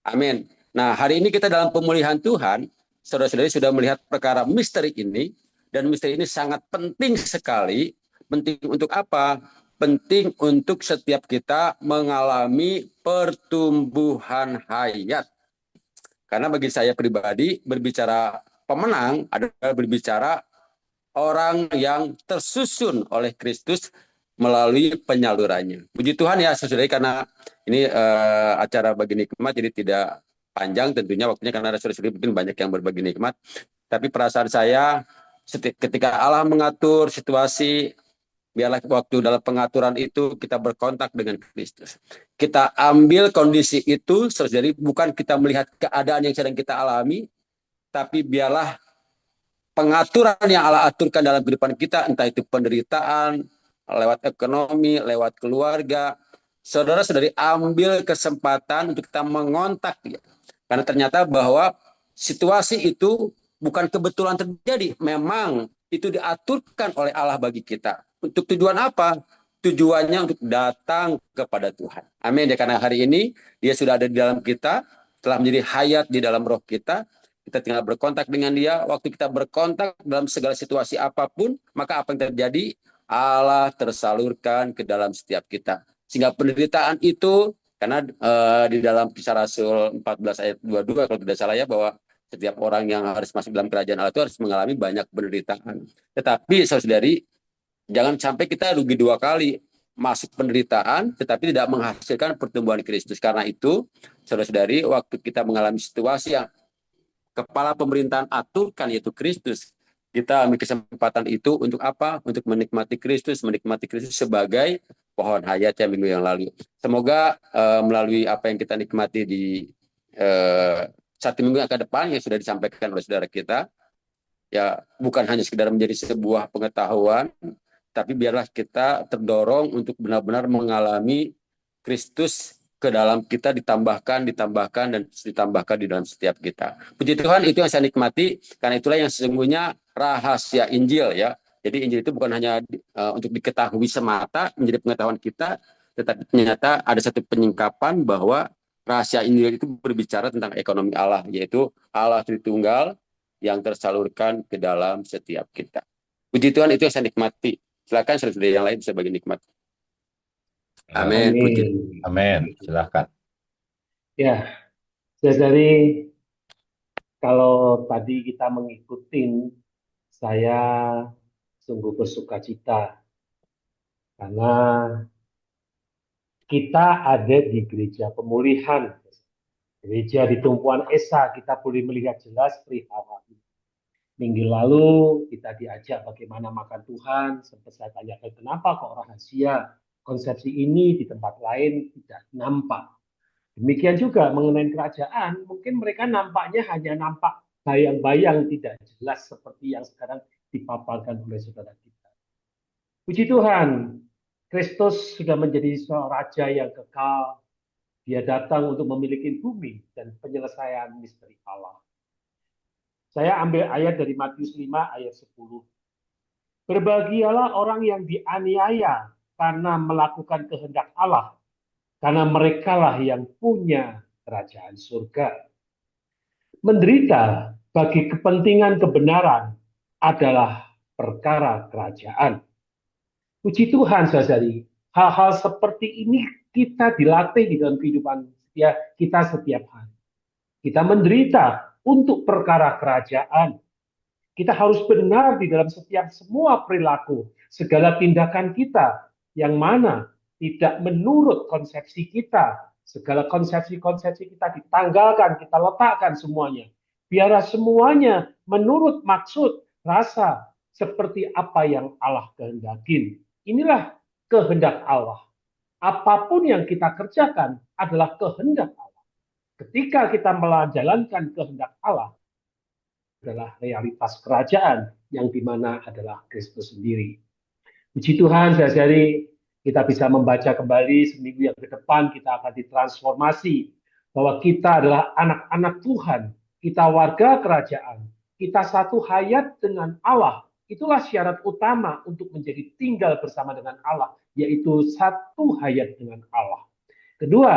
Amin. Nah, hari ini kita dalam pemulihan Tuhan, saudara-saudari sudah melihat perkara misteri ini, dan misteri ini sangat penting sekali. Penting untuk apa? Penting untuk setiap kita mengalami pertumbuhan hayat. Karena bagi saya pribadi, berbicara pemenang adalah berbicara orang yang tersusun oleh Kristus melalui penyalurannya. Puji Tuhan ya, saudara, karena ini acara bagi nikmat, jadi tidak panjang tentunya waktunya, karena saudara-saudari mungkin banyak yang berbagi nikmat. Tapi perasaan saya ketika Allah mengatur situasi, biarlah waktu dalam pengaturan itu kita berkontak dengan Kristus. Kita ambil kondisi itu, saudara, bukan kita melihat keadaan yang sedang kita alami, tapi biarlah pengaturan yang Allah aturkan dalam kehidupan kita, entah itu penderitaan, lewat ekonomi, lewat keluarga. Saudara-saudari, ambil kesempatan untuk kita mengontak dia. Karena ternyata bahwa situasi itu bukan kebetulan terjadi, memang itu diaturkan oleh Allah bagi kita. Untuk tujuan apa? Tujuannya untuk datang kepada Tuhan. Amin. Ya, karena hari ini dia sudah ada di dalam kita, telah menjadi hayat di dalam roh kita. Kita tinggal berkontak dengan dia. Waktu kita berkontak dalam segala situasi apapun, maka apa yang terjadi? Allah tersalurkan ke dalam setiap kita. Sehingga penderitaan itu, karena di dalam Kisah Rasul 14 ayat 22 kalau tidak salah ya, bahwa setiap orang yang harus masuk dalam kerajaan Allah itu harus mengalami banyak penderitaan. Tetapi saudari, jangan sampai kita rugi 2 kali, masuk penderitaan tetapi tidak menghasilkan pertumbuhan Kristus. Karena itu, saudara-saudari, waktu kita mengalami situasi yang kepala pemerintahan aturkan, yaitu Kristus, kita ambil kesempatan itu untuk apa? Untuk menikmati Kristus sebagai pohon hayat yang minggu yang lalu. Semoga melalui apa yang kita nikmati di 1 minggu yang ke depan yang sudah disampaikan oleh saudara kita, ya bukan hanya sekedar menjadi sebuah pengetahuan, tapi biarlah kita terdorong untuk benar-benar mengalami Kristus ke dalam kita, ditambahkan dan ditambahkan di dalam setiap kita. Puji Tuhan, itu yang saya nikmati, karena itulah yang sesungguhnya rahasia Injil ya. Jadi Injil itu bukan hanya untuk diketahui semata menjadi pengetahuan kita, tetapi ternyata ada satu penyingkapan bahwa rahasia Injil itu berbicara tentang ekonomi Allah, yaitu Allah Tritunggal yang tersalurkan ke dalam setiap kita. Puji Tuhan, itu yang saya nikmati. Silakan saudara yang lain bisa bagi nikmat. Amin. Puji. Amin. Silakan. Ya, dari kalau tadi kita mengikuti, saya sungguh bersuka cita karena kita ada di gereja pemulihan, gereja di Tumpuan Esa. Kita boleh melihat jelas perihal ini. Minggu lalu kita diajak bagaimana makan Tuhan. Sempat saya tanyakan kenapa kok rahasia konsepsi ini di tempat lain tidak nampak. Demikian juga mengenai kerajaan, mungkin mereka nampaknya hanya nampak bayang-bayang, tidak jelas seperti yang sekarang dipaparkan oleh saudara kita. Puji Tuhan, Kristus sudah menjadi seorang raja yang kekal. Dia datang untuk memiliki bumi dan penyelesaian misteri Allah. Saya ambil ayat dari Matius 5 ayat 10. Berbahagialah orang yang dianiaya karena melakukan kehendak Allah, karena merekalah yang punya kerajaan surga. Menderita bagi kepentingan kebenaran adalah perkara kerajaan. Puji Tuhan, saudari, hal-hal seperti ini kita dilatih di dalam kehidupan kita setiap hari. Kita menderita untuk perkara kerajaan. Kita harus benar di dalam semua perilaku, segala tindakan kita, yang mana tidak menurut konsepsi kita. Segala konsepsi-konsepsi kita ditanggalkan, kita letakkan semuanya. Biarlah semuanya menurut maksud, rasa, seperti apa yang Allah kehendaki. Inilah kehendak Allah. Apapun yang kita kerjakan adalah kehendak Allah. Ketika kita menjalankan kehendak Allah, adalah realitas kerajaan yang dimana adalah Kristus sendiri. Puji Tuhan, saudari, kita bisa membaca kembali seminggu yang ke depan, kita akan ditransformasi bahwa kita adalah anak-anak Tuhan, kita warga kerajaan, kita satu hayat dengan Allah. Itulah syarat utama untuk menjadi tinggal bersama dengan Allah, yaitu satu hayat dengan Allah. Kedua,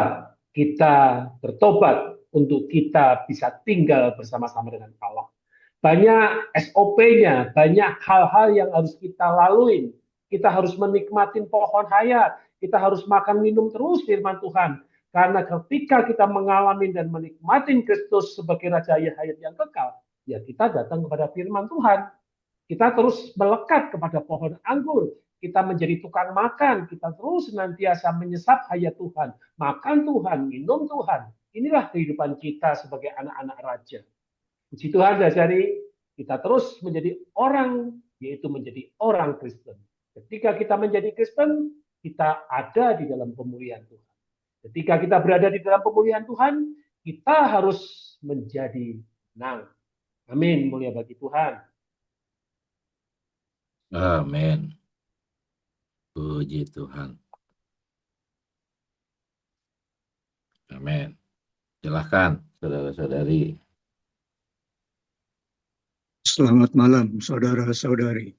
kita bertobat untuk kita bisa tinggal bersama-sama dengan Allah. Banyak SOP-nya, banyak hal-hal yang harus kita lalui. Kita harus menikmati pohon hayat. Kita harus makan minum terus firman Tuhan. Karena ketika kita mengalami dan menikmati Kristus sebagai Raja Hayat yang kekal, ya kita datang kepada firman Tuhan. Kita terus melekat kepada pohon anggur. Kita menjadi tukang makan. Kita terus senantiasa menyesap hayat Tuhan. Makan Tuhan, minum Tuhan. Inilah kehidupan kita sebagai anak-anak raja. Puji Tuhan, saudari, kita terus menjadi orang, yaitu menjadi orang Kristen. Ketika kita menjadi Kristen, kita ada di dalam pemulihan Tuhan. Ketika kita berada di dalam pemulihan Tuhan, kita harus menjadi menang. Amin, mulia bagi Tuhan. Amin. Puji Tuhan. Amin. Silahkan, saudara-saudari. Selamat malam, saudara-saudari.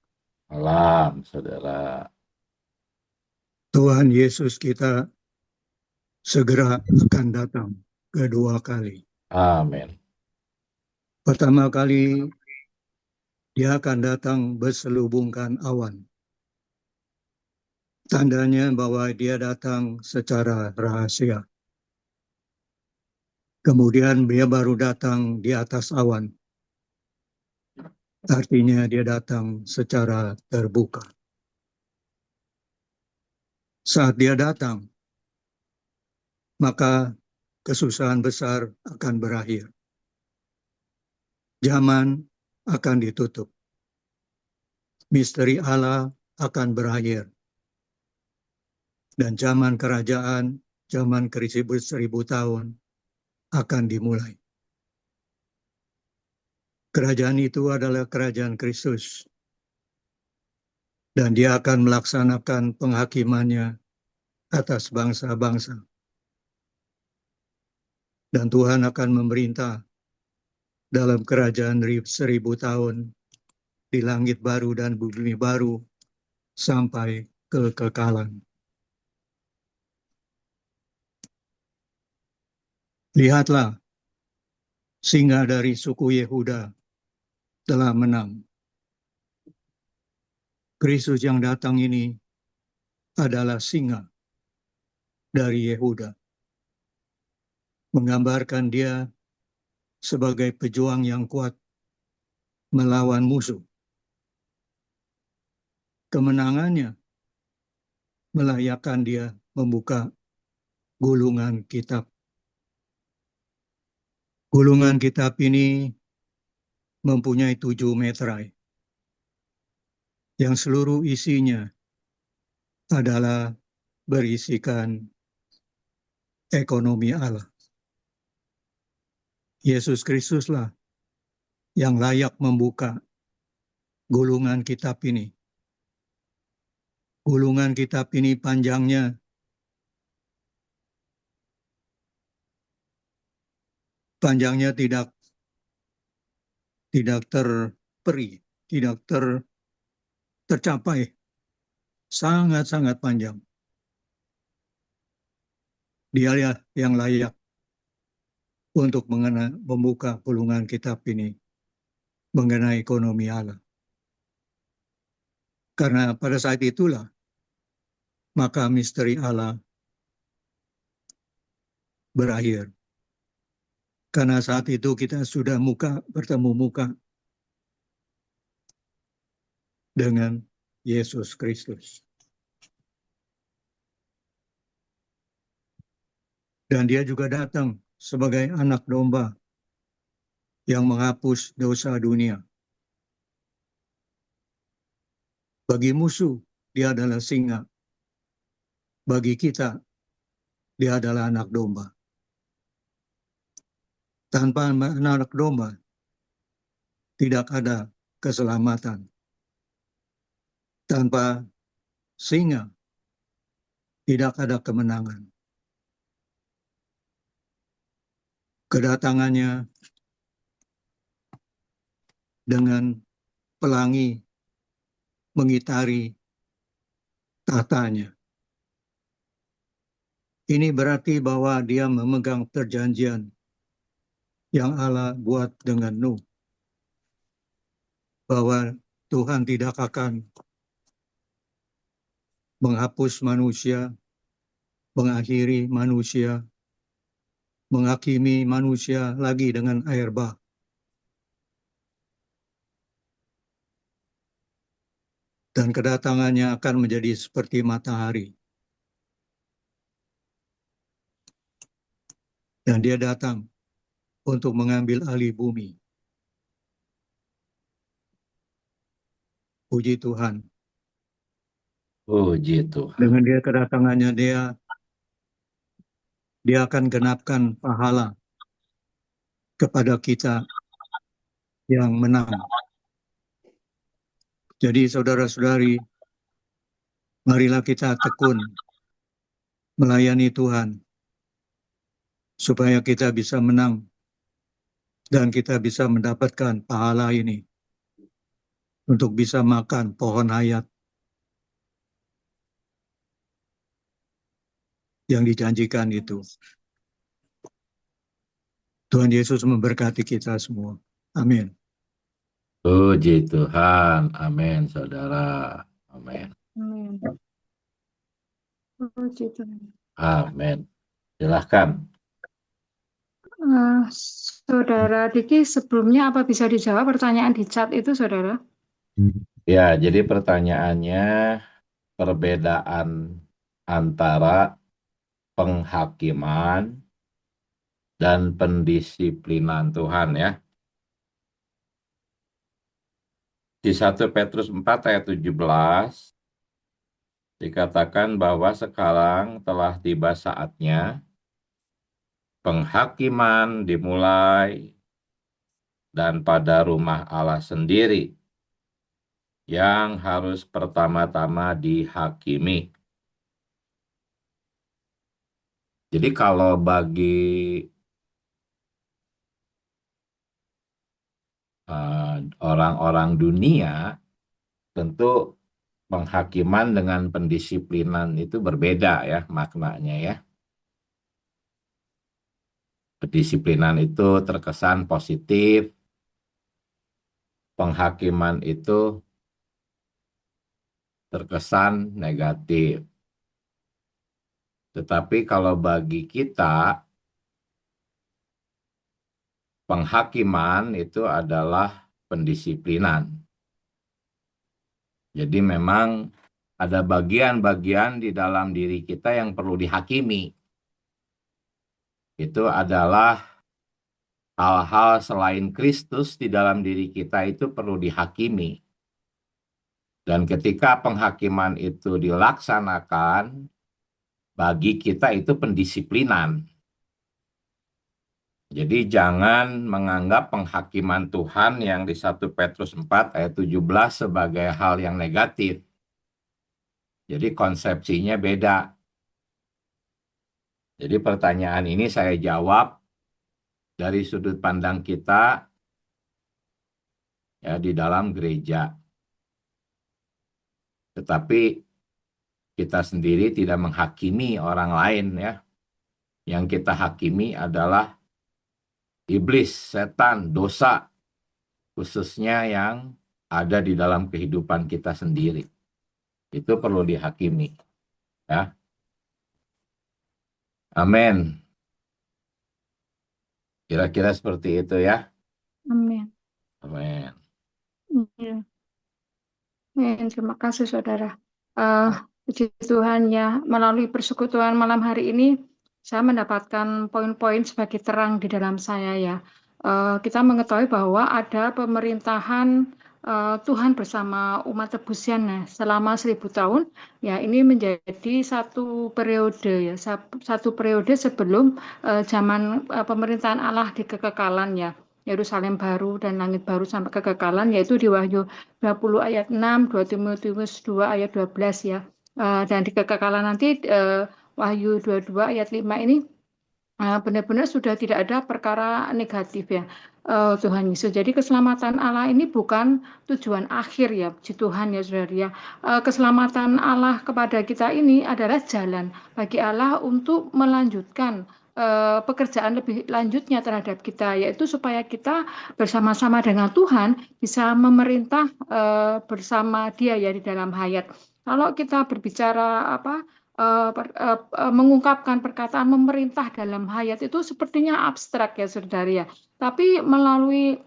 Malam, saudara. Tuhan Yesus kita segera akan datang kedua kali. Amin. Pertama kali, dia akan datang berselubungkan awan. Tandanya bahwa dia datang secara rahasia. Kemudian dia baru datang di atas awan. Artinya dia datang secara terbuka. Saat dia datang, maka kesusahan besar akan berakhir. Zaman akan ditutup. misteri Allah akan berakhir. Dan zaman kerajaan, zaman seribu tahun akan dimulai. Kerajaan itu adalah kerajaan Kristus. Dan dia akan melaksanakan penghakimannya atas bangsa-bangsa. Dan Tuhan akan memerintah dalam kerajaan 1000 tahun di langit baru dan bumi baru sampai kekekalan. Lihatlah, singa dari suku Yehuda telah menang. Kristus yang datang ini adalah singa dari Yehuda, menggambarkan dia sebagai pejuang yang kuat melawan musuh. Kemenangannya melayakkan dia membuka gulungan kitab. Gulungan kitab ini mempunyai 7 meterai, yang seluruh isinya adalah berisikan ekonomi Allah. Yesus Kristuslah yang layak membuka gulungan kitab ini. Gulungan kitab ini panjangnya tidak terperi, tidak tercapai, sangat-sangat panjang. Dia yang layak untuk membuka gulungan kitab ini mengenai ekonomi Allah. Karena pada saat itulah maka misteri Allah berakhir. Karena saat itu kita sudah bertemu muka dengan Yesus Kristus. Dan dia juga datang sebagai anak domba yang menghapus dosa dunia. Bagi musuh, dia adalah singa. Bagi kita, dia adalah anak domba. Tanpa anak domba, tidak ada keselamatan. Tanpa singa, tidak ada kemenangan. Kedatangannya dengan pelangi mengitari tahtanya. Ini berarti bahwa dia memegang perjanjian yang Allah buat dengan Nuh, bahwa Tuhan tidak akan menghapus manusia, mengakhiri manusia, menghakimi manusia lagi dengan air bah. Dan kedatangannya akan menjadi seperti matahari. Dan dia datang untuk mengambil alih bumi. Puji Tuhan. Puji Tuhan. Dengan dia kedatangannya dia akan genapkan pahala kepada kita yang menang. Jadi saudara-saudari, marilah kita tekun melayani Tuhan supaya kita bisa menang dan kita bisa mendapatkan pahala ini untuk bisa makan pohon hayat yang dijanjikan itu. Tuhan Yesus memberkati kita semua. Amin. Puji Tuhan. Amin, saudara. Amin. Amin. Puji Tuhan. Amin. Silahkan. Saudara Diki, sebelumnya apa bisa dijawab pertanyaan di chat itu, saudara? Ya, jadi pertanyaannya perbedaan antara penghakiman dan pendisiplinan Tuhan ya. Di 1 Petrus 4 ayat 17 dikatakan bahwa sekarang telah tiba saatnya penghakiman dimulai dan pada rumah Allah sendiri yang harus pertama-tama dihakimi. Jadi kalau bagi orang-orang dunia, tentu penghakiman dengan pendisiplinan itu berbeda ya maknanya ya. Pendisiplinan itu terkesan positif, penghakiman itu terkesan negatif. Tetapi kalau bagi kita, penghakiman itu adalah pendisiplinan. Jadi memang ada bagian-bagian di dalam diri kita yang perlu dihakimi. Itu adalah hal-hal selain Kristus di dalam diri kita itu perlu dihakimi. Dan ketika penghakiman itu dilaksanakan, bagi kita itu pendisiplinan. Jadi jangan menganggap penghakiman Tuhan yang di 1 Petrus 4 ayat 17 sebagai hal yang negatif. Jadi konsepsinya beda. Jadi pertanyaan ini saya jawab dari sudut pandang kita ya di dalam gereja. Tetapi kita sendiri tidak menghakimi orang lain ya. Yang kita hakimi adalah iblis, setan, dosa, khususnya yang ada di dalam kehidupan kita sendiri. Itu perlu dihakimi. Ya. Amin. Kira-kira seperti itu ya. Amin. Amin. Iya. Amin. Terima kasih saudara. Puji Tuhan ya, melalui persekutuan malam hari ini saya mendapatkan poin-poin sebagai terang di dalam saya ya. Kita mengetahui bahwa ada pemerintahan Tuhan bersama umat tebusan selama 1000 tahun. Ya, ini menjadi satu periode ya, satu periode sebelum zaman pemerintahan Allah di kekekalan ya. Yerusalem baru dan langit baru sampai kekekalan, yaitu di Wahyu 20 ayat 6, 2 Timotius 2 ayat 12 ya. Dan di kekekalan nanti Wahyu 22 ayat 5 ini benar-benar sudah tidak ada perkara negatif ya. Tuhan Yesus. Jadi keselamatan Allah ini bukan tujuan akhir ya, puji Tuhan ya saudara ya. Keselamatan Allah kepada kita ini adalah jalan bagi Allah untuk melanjutkan pekerjaan lebih lanjutnya terhadap kita, yaitu supaya kita bersama-sama dengan Tuhan bisa memerintah bersama Dia ya di dalam hayat. Kalau kita berbicara mengungkapkan perkataan memerintah dalam hayat itu sepertinya abstrak ya saudara ya. Tapi melalui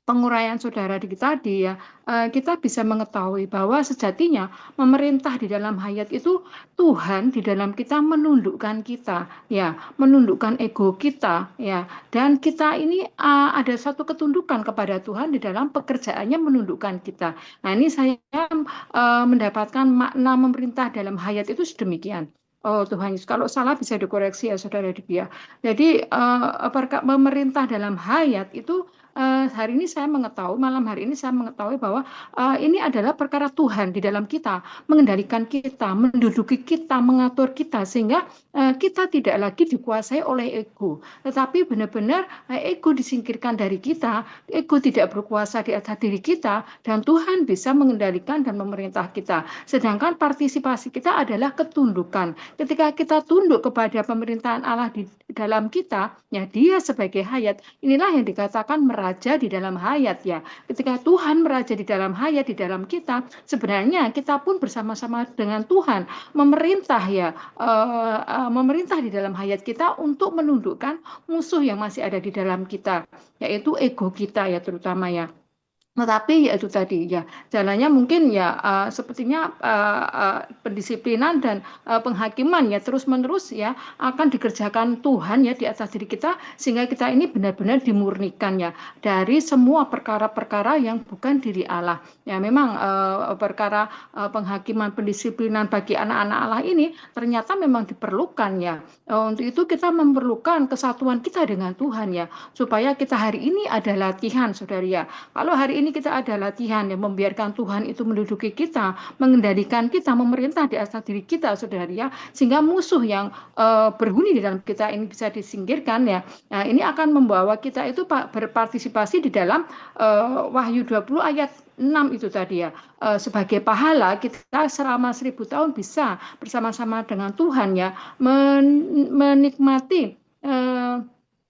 penguraian saudara tadi ya, kita bisa mengetahui bahwa sejatinya memerintah di dalam hayat itu Tuhan di dalam kita menundukkan kita ya, menundukkan ego kita ya, dan kita ini ada satu ketundukan kepada Tuhan di dalam pekerjaannya menundukkan kita. Nah, ini saya mendapatkan makna memerintah dalam hayat itu sedemikian. Oh Tuhan Yesus, kalau salah bisa dikoreksi ya saudara Divya. Jadi memerintah dalam hayat itu hari ini saya mengetahui, malam hari ini saya mengetahui bahwa ini adalah perkara Tuhan di dalam kita, mengendalikan kita, menduduki kita, mengatur kita, sehingga kita tidak lagi dikuasai oleh ego, tetapi benar-benar ego disingkirkan dari kita, ego tidak berkuasa di atas diri kita, dan Tuhan bisa mengendalikan dan memerintah kita. Sedangkan partisipasi kita adalah ketundukan. Ketika kita tunduk kepada pemerintahan Allah di dalam kita, ya Dia sebagai hayat, inilah yang dikatakan meraja di dalam hayat ya. Ketika Tuhan meraja di dalam hayat, di dalam kita, sebenarnya kita pun bersama-sama dengan Tuhan memerintah ya, memerintah di dalam hayat kita untuk menundukkan musuh yang masih ada di dalam kita, yaitu ego kita ya terutama ya. Tetapi ya itu tadi ya jalannya mungkin ya sepertinya pendisiplinan dan penghakiman ya terus-menerus ya akan dikerjakan Tuhan ya di atas diri kita sehingga kita ini benar-benar dimurnikan ya dari semua perkara-perkara yang bukan diri Allah. Ya memang perkara penghakiman pendisiplinan bagi anak-anak Allah ini ternyata memang diperlukan ya. Untuk itu kita memerlukan kesatuan kita dengan Tuhan ya supaya kita hari ini ada latihan saudari ya. Kalau hari ini kita ada latihan yang membiarkan Tuhan itu menduduki kita, mengendalikan kita, memerintah di atas diri kita, saudari ya, sehingga musuh yang berhuni di dalam kita ini bisa disingkirkan ya. Nah, ini akan membawa kita itu berpartisipasi di dalam Wahyu 20 ayat 6 itu tadi ya. Sebagai pahala kita selama 1000 tahun bisa bersama-sama dengan Tuhan ya menikmati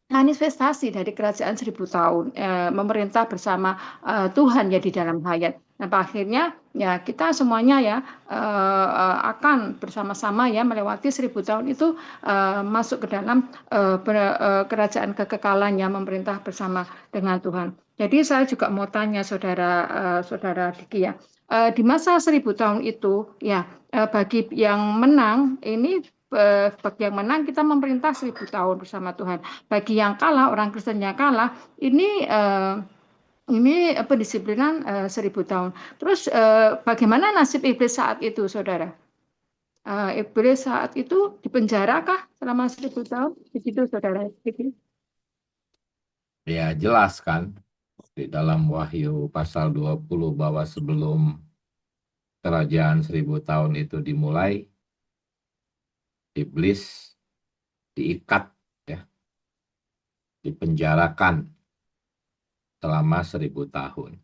manifestasi dari kerajaan 1000 tahun memerintah bersama Tuhan ya di dalam hayat. Nah, akhirnya ya kita semuanya ya akan bersama-sama ya melewati 1000 tahun itu masuk ke dalam kerajaan kekekalan yang memerintah bersama dengan Tuhan. Jadi saya juga mau tanya saudara Diki ya, di masa 1000 tahun itu ya bagi yang menang ini bagi yang menang kita memerintah 1000 tahun bersama Tuhan. Bagi yang kalah, orang Kristen yang kalah, ini pendisiplinan 1000 tahun. Terus bagaimana nasib iblis saat itu, saudara? Iblis saat itu dipenjarakah selama 1000 tahun? Begitu, saudara. Ya, jelas kan di dalam Wahyu pasal 20 bahwa sebelum kerajaan 1000 tahun itu dimulai, iblis diikat, ya, dipenjarakan selama 1000 tahun.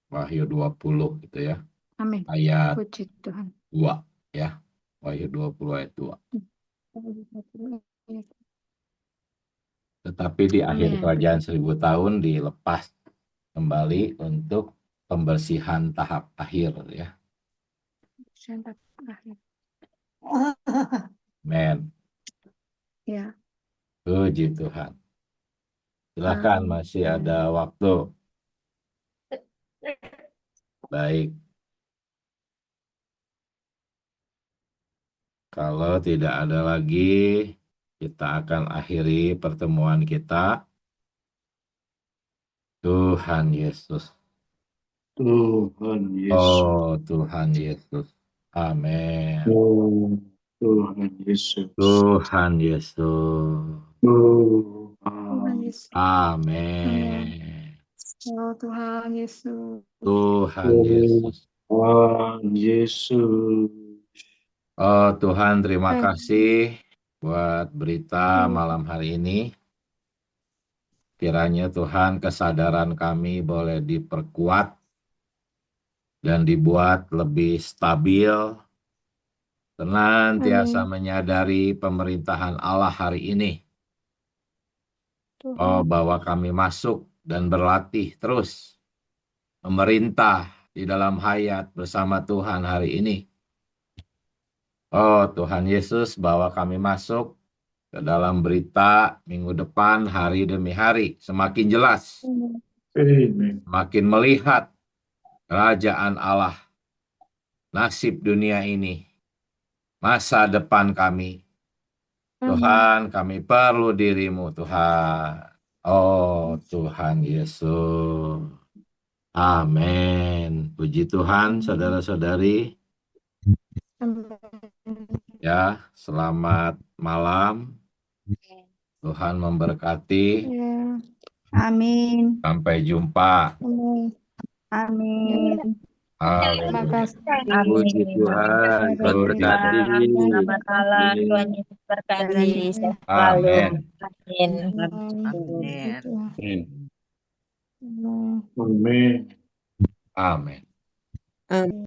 Wahyu 20 gitu ya, Amin. ayat Puji Tuhan. 2 ya. Wahyu 20 ayat 2. Tetapi di akhir Amin. kerajaan 1000 tahun dilepas kembali untuk pembersihan tahap akhir ya. Amen. Ya. Puji Tuhan. Silakan, masih ada waktu. Baik. Kalau tidak ada lagi, kita akan akhiri pertemuan kita. Tuhan Yesus. Tuhan Yesus. Oh, Tuhan Yesus. Amin. Oh, Tuhan Yesus. Tuhan Yesus. Tuhan Yesus. Amin. Oh, Tuhan Yesus. Tuhan Yesus. Tuhan Yesus. Oh Tuhan, terima kasih buat berita malam hari ini. Kiranya Tuhan kesadaran kami boleh diperkuat dan dibuat lebih stabil, senantiasa menyadari pemerintahan Allah hari ini. Oh, bahwa kami masuk dan berlatih terus memerintah di dalam hayat bersama Tuhan hari ini. Oh Tuhan Yesus, bahwa kami masuk ke dalam berita minggu depan hari demi hari semakin jelas, semakin melihat kerajaan Allah, nasib dunia ini, masa depan kami. Tuhan, kami perlu diri-Mu, Tuhan. Oh Tuhan Yesus. Amin. Puji Tuhan, saudara-saudari. Ya, selamat malam. Tuhan memberkati. Amin. Sampai jumpa. Amin. Terima kasih. Puji Tuhan. Berkati. Selamat malam. Tuhan Yesus berkati. Selalu. Amin. Amin. Amin. Amin.